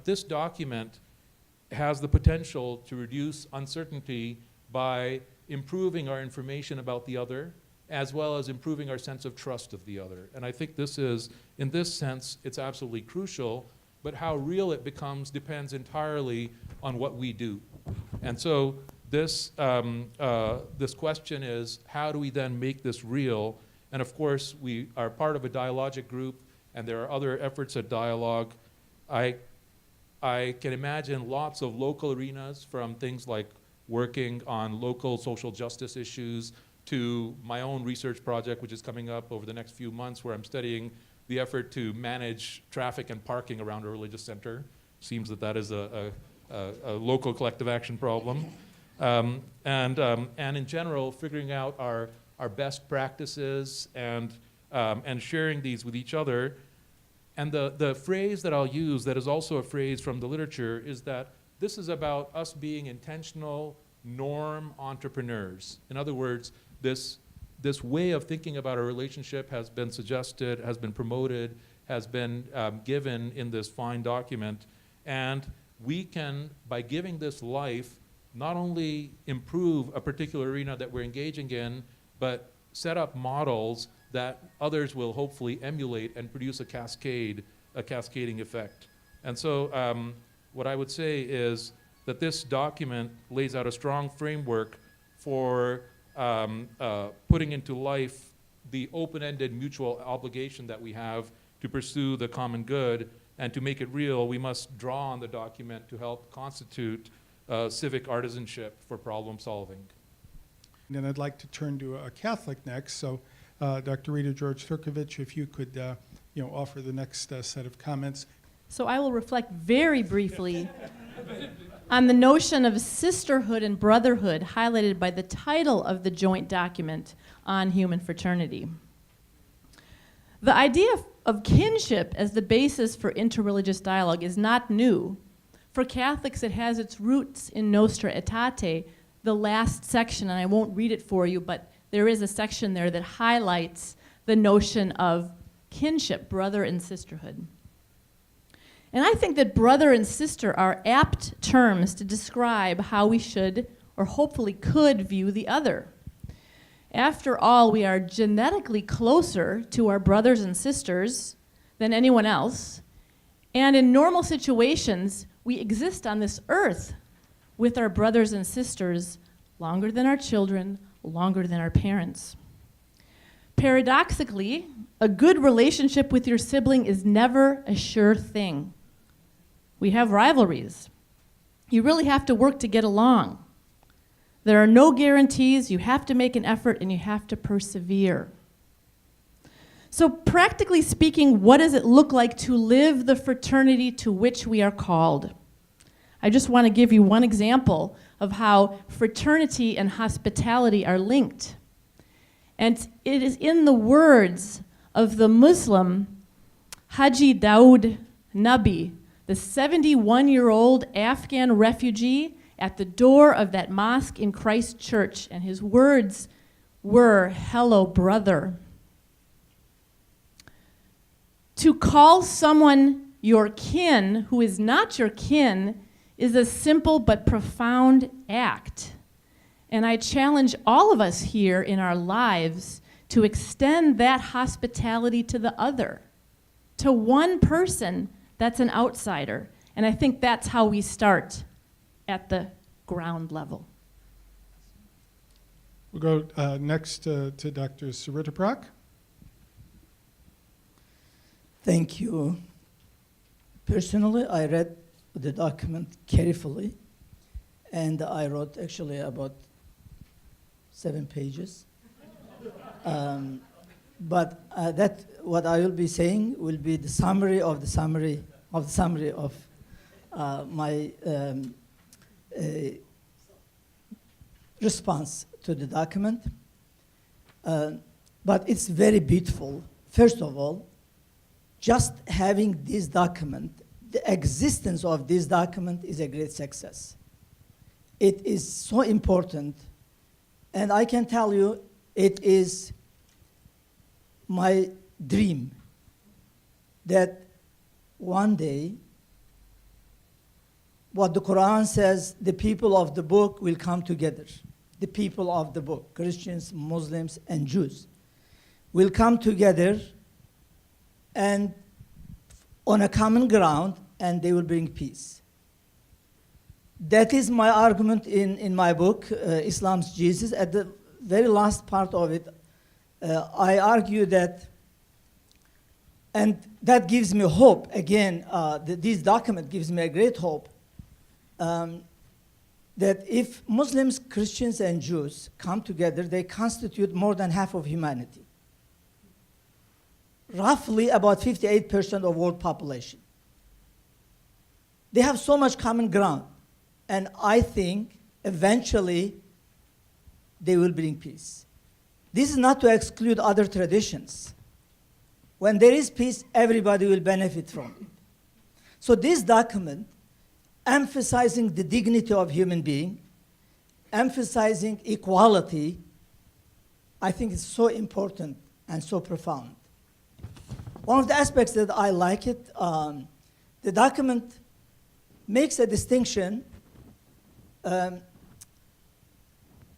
this document has the potential to reduce uncertainty by improving our information about the other, as well as improving our sense of trust of the other. And I think this is, in this sense, it's absolutely crucial, but how real it becomes depends entirely on what we do. And so this question is, how do we then make this real? And of course, we are part of a dialogic group, and there are other efforts at dialogue. I can imagine lots of local arenas, from things like working on local social justice issues to my own research project, which is coming up over the next few months, where I'm studying the effort to manage traffic and parking around a religious center. Seems that is a local collective action problem. And in general, figuring out our best practices and sharing these with each other. And the phrase that I'll use that is also a phrase from the literature is that this is about us being intentional norm entrepreneurs. In other words, this way of thinking about a relationship has been suggested, has been promoted, has been given in this fine document. And we can, by giving this life, not only improve a particular arena that we're engaging in, but set up models that others will hopefully emulate and produce a cascading effect. And so what I would say is that this document lays out a strong framework for putting into life the open-ended mutual obligation that we have to pursue the common good. And to make it real, we must draw on the document to help constitute civic artisanship for problem solving. And I'd like to turn to a Catholic next. So Dr. Rita George-Turkovich, if you could offer the next set of comments. So I will reflect very briefly on the notion of sisterhood and brotherhood highlighted by the title of the joint document on human fraternity. The idea of kinship as the basis for interreligious dialogue is not new. For Catholics, it has its roots in Nostra Aetate, the last section, and I won't read it for you, but there is a section there that highlights the notion of kinship, brother and sisterhood. And I think that brother and sister are apt terms to describe how we should, or hopefully could, view the other. After all, we are genetically closer to our brothers and sisters than anyone else, and in normal situations, we exist on this earth with our brothers and sisters longer than our children, longer than our parents. Paradoxically, a good relationship with your sibling is never a sure thing. We have rivalries. You really have to work to get along. There are no guarantees. You have to make an effort and you have to persevere. So practically speaking, what does it look like to live the fraternity to which we are called? I just want to give you one example of how fraternity and hospitality are linked. And it is in the words of the Muslim Haji Daoud Nabi, the 71-year-old Afghan refugee at the door of that mosque in Christchurch, and his words were, "Hello, brother." To call someone your kin who is not your kin is a simple but profound act. And I challenge all of us here in our lives to extend that hospitality to the other, to one person that's an outsider. And I think that's how we start at the ground level. We'll go next to Dr. Saritaprak. Thank you. Personally, I read the document carefully, and I wrote actually about 7 pages. But that what I will be saying will be the summary of the summary of the summary of my response to the document. But it's very beautiful. First of all, just having this document, the existence of this document is a great success. It is so important, and I can tell you it is my dream that one day, what the Quran says, the people of the book will come together. The people of the book, Christians, Muslims, and Jews, will come together and on a common ground, and they will bring peace. That is my argument in my book, Islam's Jesus. At the very last part of it, I argue that, and that gives me hope, again, this document gives me a great hope, that if Muslims, Christians, and Jews come together, they constitute more than half of humanity. Roughly about 58% of world population. They have so much common ground, and I think eventually they will bring peace. This is not to exclude other traditions. When there is peace, everybody will benefit from it. So this document, emphasizing the dignity of human being, emphasizing equality, I think is so important and so profound. One of the aspects that I like it, the document makes a distinction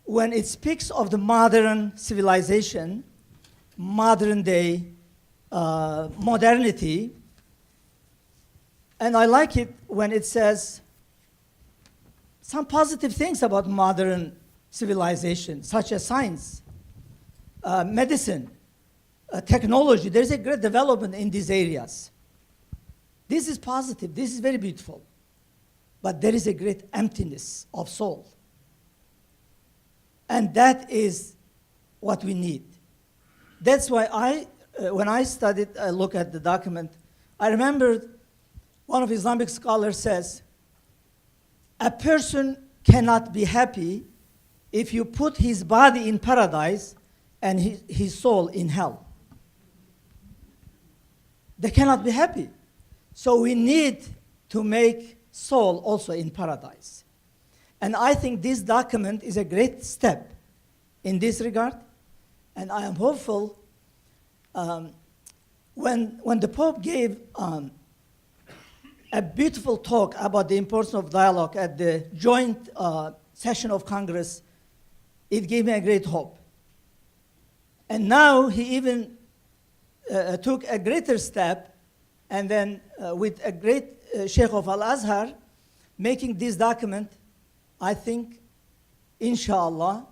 when it speaks of the modern civilization, modern day modernity, and I like it when it says some positive things about modern civilization, such as science, medicine, technology. There's a great development in these areas. This is positive, this is very beautiful. But there is a great emptiness of soul. And that is what we need. That's why when I studied, I look at the document, I remember one of Islamic scholars says, a person cannot be happy if you put his body in paradise and his soul in hell. They cannot be happy. So we need to make soul also in paradise. And I think this document is a great step in this regard. And I am hopeful when the Pope gave a beautiful talk about the importance of dialogue at the joint session of Congress, it gave me a great hope. And now he even took a greater step, and then with a great Sheikh of al-Azhar, making this document, I think, inshallah,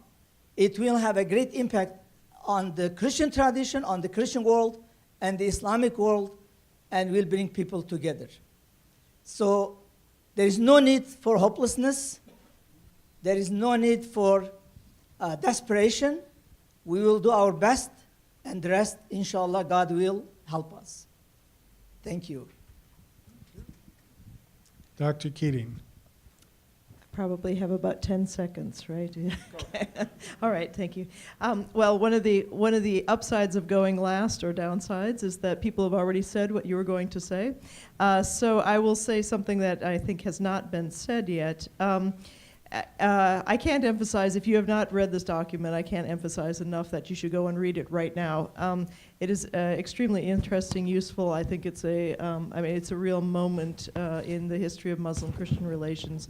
it will have a great impact on the Christian tradition, on the Christian world, and the Islamic world, and will bring people together. So there is no need for hopelessness. There is no need for desperation. We will do our best, and the rest, inshallah, God will help us. Thank you. Dr. Keating. Probably have about 10 seconds, right? Okay. All right, thank you. Well, one of the upsides of going last, or downsides, is that people have already said what you were going to say. So I will say something that I think has not been said yet. I can't emphasize, if you have not read this document, I can't emphasize enough that you should go and read it right now. It is extremely interesting, useful. I think it's it's a real moment in the history of Muslim-Christian relations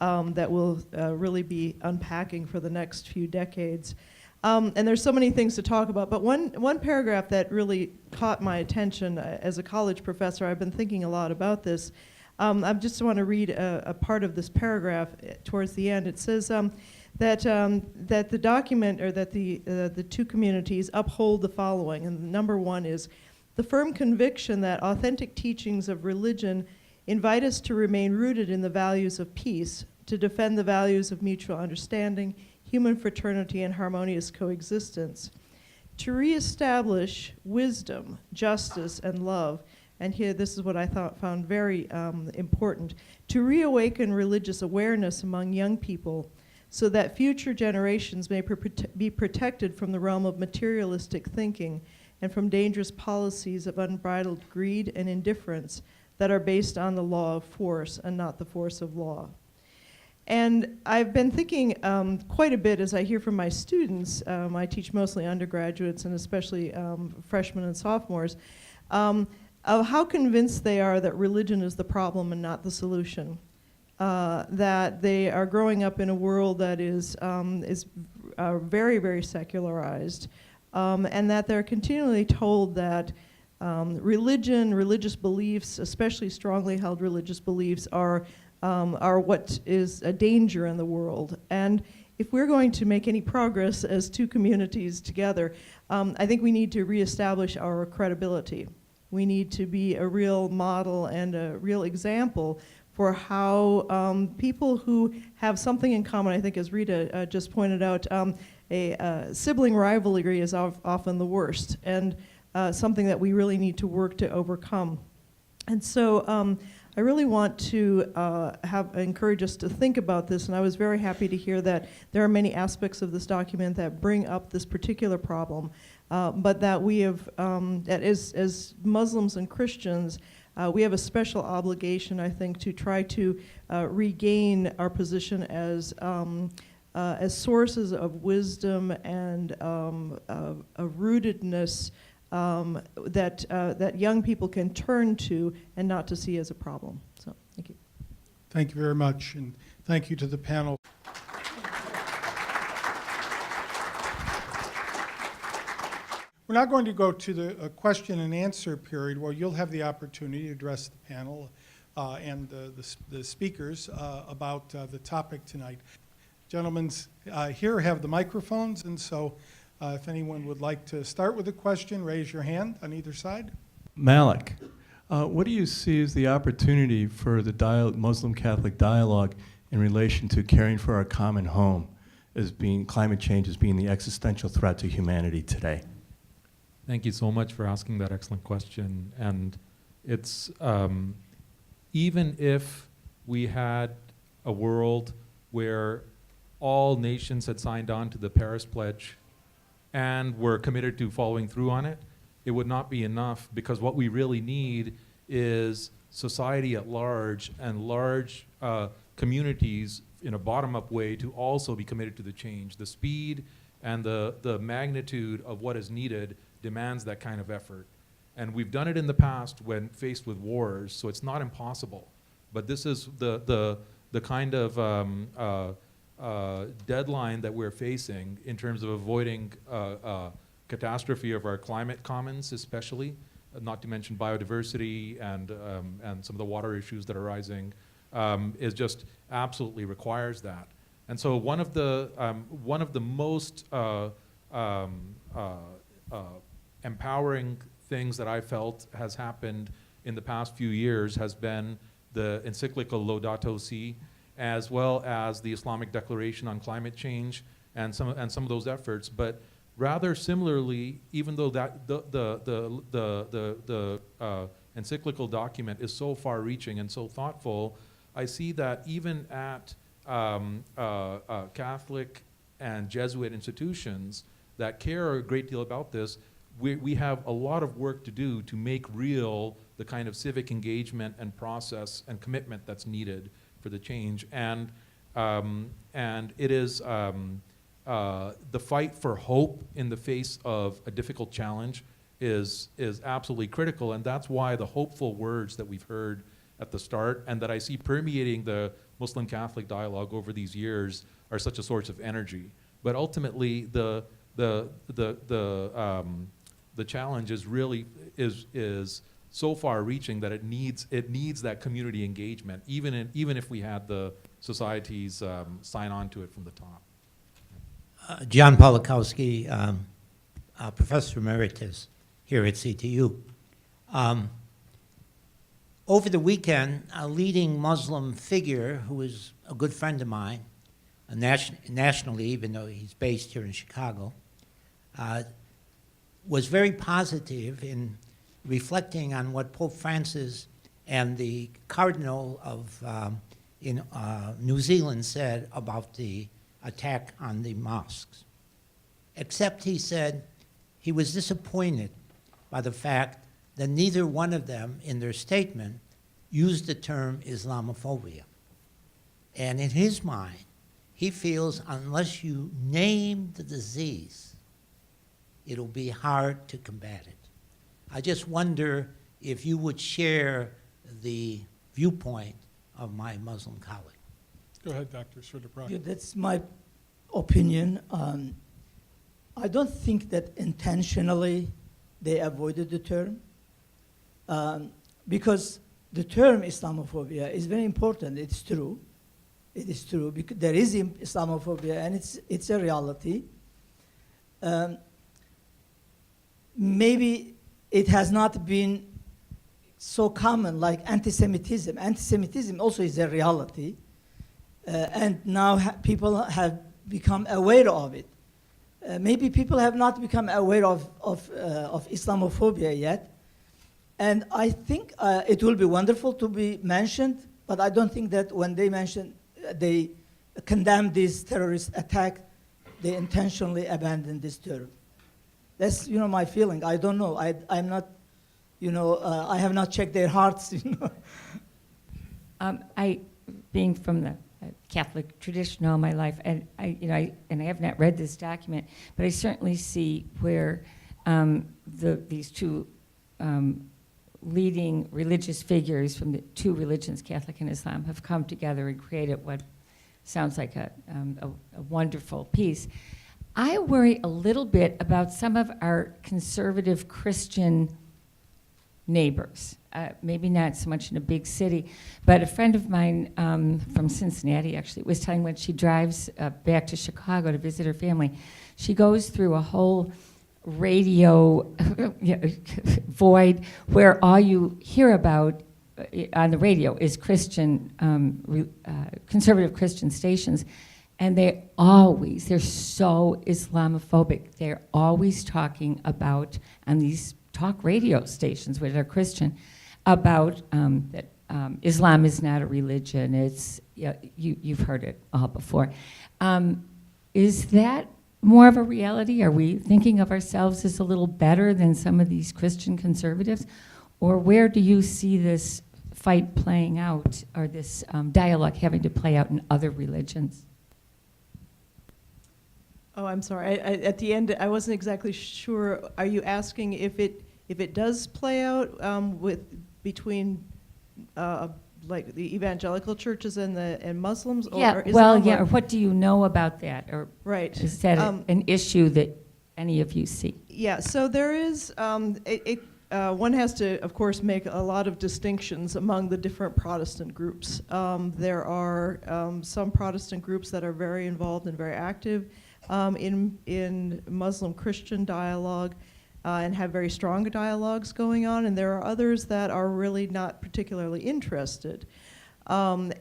that will really be unpacking for the next few decades. And there's so many things to talk about, but one paragraph that really caught my attention as a college professor, I've been thinking a lot about this. I just want to read a part of this paragraph towards the end. It says that the document, or that the two communities uphold the following, and number one is the firm conviction that authentic teachings of religion invite us to remain rooted in the values of peace, to defend the values of mutual understanding, human fraternity, and harmonious coexistence, to reestablish wisdom, justice, and love. And here, this is what I found very important, to reawaken religious awareness among young people so that future generations may be protected from the realm of materialistic thinking and from dangerous policies of unbridled greed and indifference that are based on the law of force and not the force of law. And I've been thinking quite a bit as I hear from my students. I teach mostly undergraduates and especially freshmen and sophomores, of how convinced they are that religion is the problem and not the solution. That they are growing up in a world that is very, very secularized, and that they're continually told that religious beliefs, especially strongly held religious beliefs, are what is a danger in the world. And if we're going to make any progress as two communities together, I think we need to reestablish our credibility. We need to be a real model and a real example for how people who have something in common, I think as Rita just pointed out, a sibling rivalry is often the worst, and something that we really need to work to overcome. And so I really want to encourage us to think about this, and I was very happy to hear that there are many aspects of this document that bring up this particular problem, but that we have, as Muslims and Christians, we have a special obligation, I think, to try to regain our position as sources of wisdom and of rootedness that young people can turn to and not to see as a problem. So, thank you. Thank you very much, and thank you to the panel. We're now going to go to the question and answer period where you'll have the opportunity to address the panel and the speakers about the topic tonight. Gentlemen here have the microphones, and so if anyone would like to start with a question, raise your hand on either side. Malik, what do you see as the opportunity for the Muslim-Catholic dialogue in relation to caring for our common home as being climate change as being the existential threat to humanity today? Thank you so much for asking that excellent question. And it's, even if we had a world where all nations had signed on to the Paris Pledge and were committed to following through on it, it would not be enough, because what we really need is society at large and large communities in a bottom-up way to also be committed to the change. The speed and the magnitude of what is needed demands that kind of effort. And we've done it in the past when faced with wars, so it's not impossible. But this is the kind of deadline that we're facing in terms of avoiding catastrophe of our climate commons, especially, not to mention biodiversity and some of the water issues that are rising, is just absolutely requires that. And so one of the most empowering things that I felt has happened in the past few years has been the encyclical Laudato Si, as well as the Islamic Declaration on Climate Change and some of those efforts. But rather similarly, even though that the encyclical document is so far-reaching and so thoughtful, I see that even at Catholic and Jesuit institutions that care a great deal about this, we have a lot of work to do to make real the kind of civic engagement and process and commitment that's needed for the change. And it is the fight for hope in the face of a difficult challenge is absolutely critical, and that's why the hopeful words that we've heard at the start and that I see permeating the Muslim-Catholic dialogue over these years are such a source of energy. But ultimately, the challenge is really is so far-reaching that it needs that community engagement, even if we had the societies sign on to it from the top. John Polakowski, Professor Emeritus here at CTU. Over the weekend, a leading Muslim figure who is a good friend of mine, nationally, even though he's based here in Chicago, was very positive in reflecting on what Pope Francis and the Cardinal of in New Zealand said about the attack on the mosques. Except he said he was disappointed by the fact that neither one of them in their statement used the term Islamophobia. And in his mind, he feels unless you name the disease, it'll be hard to combat it. I just wonder if you would share the viewpoint of my Muslim colleague. Go ahead, Dr. Surdepraj. Yeah, that's my opinion. I don't think that intentionally they avoided the term, because the term Islamophobia is very important. It's true. It is true, because there is Islamophobia, and it's a reality. Maybe it has not been so common like anti-Semitism. Anti-Semitism also is a reality, and now people have become aware of it. Maybe people have not become aware of Islamophobia yet, and I think it will be wonderful to be mentioned, but I don't think that when they condemn this terrorist attack, they intentionally abandoned this term. That's my feeling. I don't know. I'm not, I have not checked their hearts. Being from the Catholic tradition all my life, and I have not read this document, but I certainly see where these two leading religious figures from the two religions, Catholic and Islam, have come together and created what sounds like a wonderful piece. I worry a little bit about some of our conservative Christian neighbors. Maybe not so much in a big city, but a friend of mine from Cincinnati actually was telling when she drives back to Chicago to visit her family, she goes through a whole radio void where all you hear about on the radio is Christian, conservative Christian stations. And they're so Islamophobic. They're always talking about, on these talk radio stations, which are Christian, about that Islam is not a religion. It's, you've heard it all before. Is that more of a reality? Are we thinking of ourselves as a little better than some of these Christian conservatives? Or where do you see this fight playing out, or this dialogue having to play out in other religions? Oh, I'm sorry. At the end, I wasn't exactly sure. Are you asking if if it does play out between like the evangelical churches and Muslims, Yeah, or well, Islam, yeah, or- or what do you know about that? Or right. is that an issue that any of you see? Yeah, so there is, one has to, of course, make a lot of distinctions among the different Protestant groups. There are some Protestant groups that are very involved and very active in Muslim-Christian dialogue and have very strong dialogues going on, and there are others that are really not particularly interested. My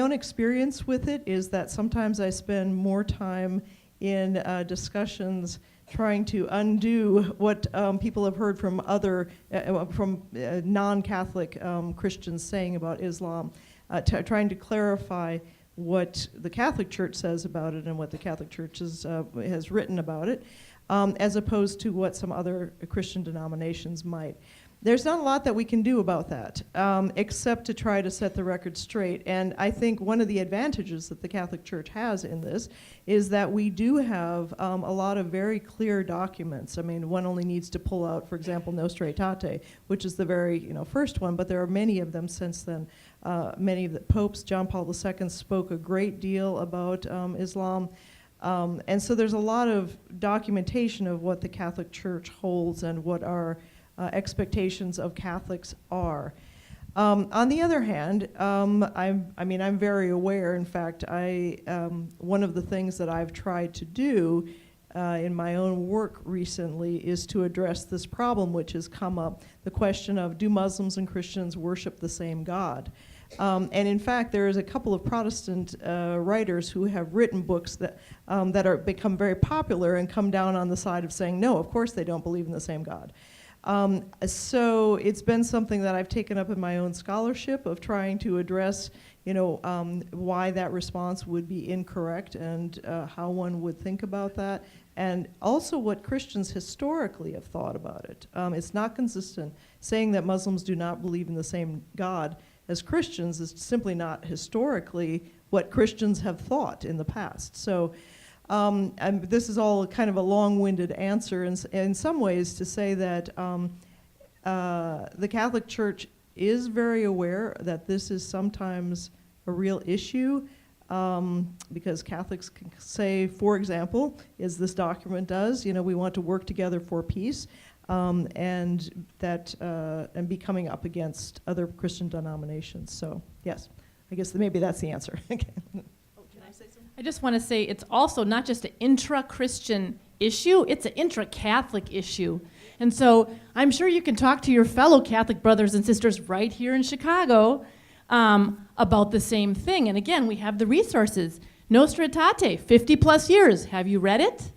own experience with it is that sometimes I spend more time in discussions trying to undo what people have heard from other, non-Catholic Christians saying about Islam, trying to clarify what the Catholic Church says about it and what the Catholic Church has written about it, as opposed to what some other Christian denominations might. There's not a lot that we can do about that, except to try to set the record straight. And I think one of the advantages that the Catholic Church has in this is that we do have a lot of very clear documents. I mean, one only needs to pull out, for example, Nostra Aetate, which is the very first one, but there are many of them since then. Many of the popes, John Paul II spoke a great deal about Islam. And so there's a lot of documentation of what the Catholic Church holds and what our expectations of Catholics are. On the other hand, I'm very aware. In fact, one of the things that I've tried to do in my own work recently is to address this problem which has come up, the question of, do Muslims and Christians worship the same God? And in fact, there is a couple of Protestant writers who have written books that are become very popular and come down on the side of saying, no, of course they don't believe in the same God. So it's been something that I've taken up in my own scholarship of trying to address, why that response would be incorrect and how one would think about that, and also what Christians historically have thought about it. It's not consistent. Saying that Muslims do not believe in the same God as Christians is simply not historically what Christians have thought in the past. So and this is all kind of a long-winded answer in some ways to say that the Catholic Church is very aware that this is sometimes a real issue, because Catholics can say, for example, as this document does, we want to work together for peace, and be coming up against other Christian denominations. So yes, I guess maybe that's the answer. Okay. I just want to say it's also not just an intra-Christian issue, it's an intra-Catholic issue. And so I'm sure you can talk to your fellow Catholic brothers and sisters right here in Chicago about the same thing. And again, we have the resources. Nostra Aetate, 50 plus years. Have you read it?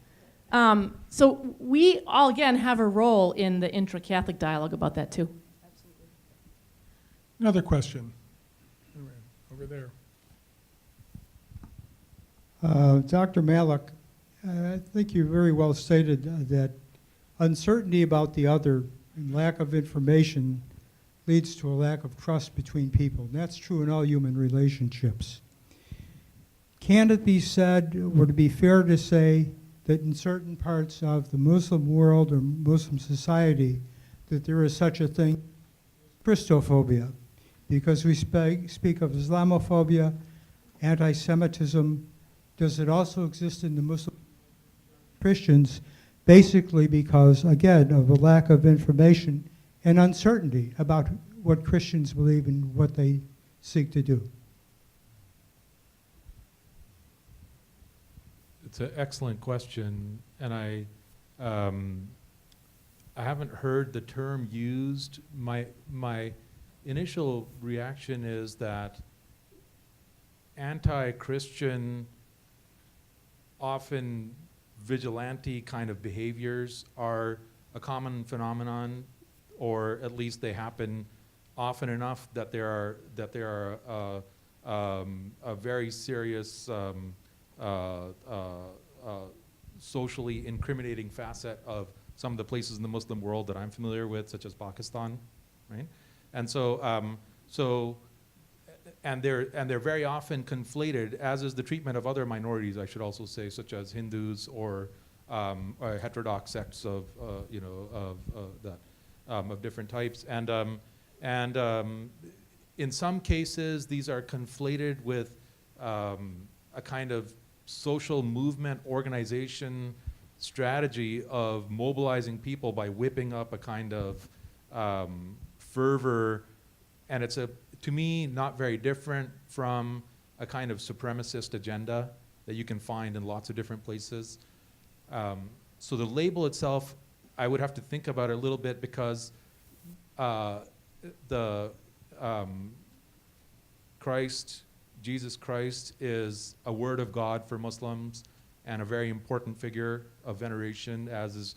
So we all, again, have a role in the intra-Catholic dialogue about that too. Absolutely. Another question. Over there. Dr. Malik, I think you very well stated that uncertainty about the other and lack of information leads to a lack of trust between people. And that's true in all human relationships. Can it be said, or to be fair to say, that in certain parts of the Muslim world or Muslim society, that there is such a thing, Christophobia? Because we speak of Islamophobia, anti-Semitism. Does it also exist in the Muslim Christians, basically because, again, of a lack of information and uncertainty about what Christians believe and what they seek to do? It's an excellent question, and I haven't heard the term used. My initial reaction is that anti-Christian, often vigilante kind of behaviors are a common phenomenon, or at least they happen often enough that there are a very serious socially incriminating facet of some of the places in the Muslim world that I'm familiar with, such as Pakistan, right? And and they're very often conflated, as is the treatment of other minorities, I should also say, such as Hindus or heterodox sects of of different types, and in some cases these are conflated with a kind of social movement organization strategy of mobilizing people by whipping up a kind of fervor, and it's to me not very different from a kind of supremacist agenda that you can find in lots of different places. So the label itself, I would have to think about it a little bit, because Jesus Christ is a word of God for Muslims and a very important figure of veneration, as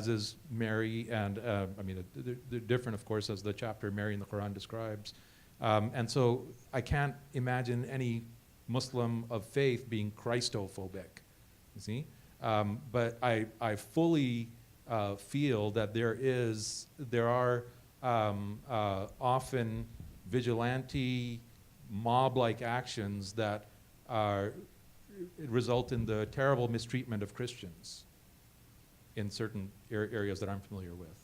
is Mary, and they're different, of course, as the chapter Mary in the Quran describes. And so I can't imagine any Muslim of faith being Christophobic, you see? But I fully feel that there are often vigilante, mob-like actions that result in the terrible mistreatment of Christians in certain areas that I'm familiar with.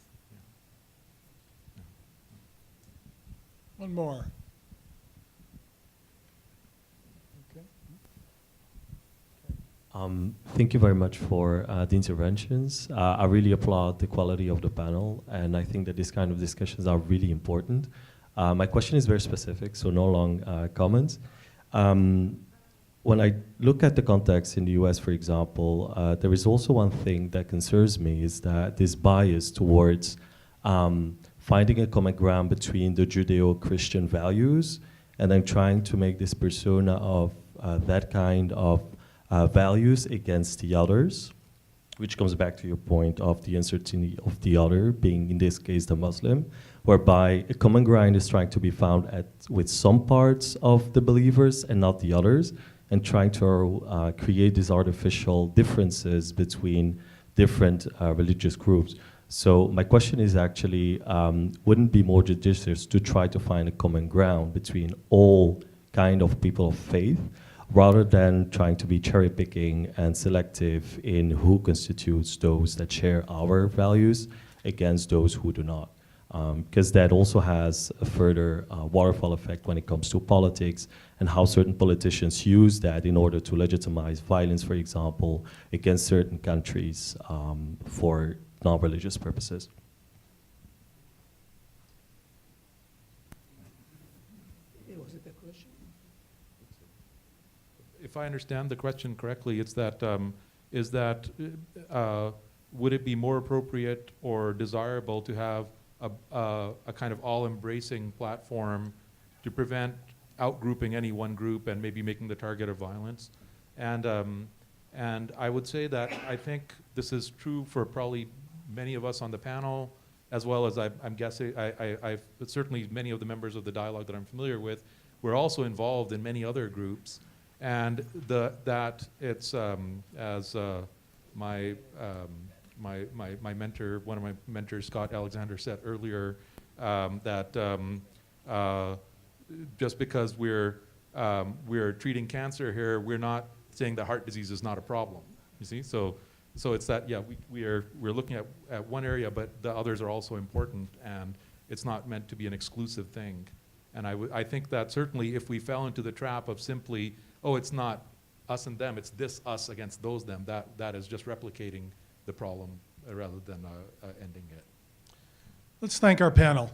One more. Thank you very much for the interventions. I really applaud the quality of the panel, and I think that these kind of discussions are really important. My question is very specific, so no long comments. When I look at the context in the US, for example, there is also one thing that concerns me, is that this bias towards finding a common ground between the Judeo-Christian values and then trying to make this persona of that kind of values against the others, which comes back to your point of the uncertainty of the other being, in this case, the Muslim, whereby a common ground is trying to be found with some parts of the believers and not the others, and trying to create these artificial differences between different religious groups. So my question is actually, wouldn't it be more judicious to try to find a common ground between all kind of people of faith, rather than trying to be cherry-picking and selective in who constitutes those that share our values against those who do not? Because that also has a further waterfall effect when it comes to politics, and how certain politicians use that in order to legitimize violence, for example, against certain countries for non-religious purposes. Was it the question? If I understand the question correctly, it's that, would it be more appropriate or desirable to have a kind of all-embracing platform to prevent outgrouping any one group and maybe making the target of violence? And I would say that I think this is true for probably many of us on the panel, as well as I'm guessing, but certainly many of the members of the dialogue that I'm familiar with, we're also involved in many other groups. And that it's, as my mentor, one of my mentors, Scott Alexander, said earlier, that just because we're treating cancer here, we're not saying that heart disease is not a problem. You see, so it's that, yeah, we're looking at one area, but the others are also important, and it's not meant to be an exclusive thing. And I think that certainly if we fell into the trap of simply, oh, it's not us and them, it's this us against those them, that is just replicating the problem rather than ending it. Let's thank our panel.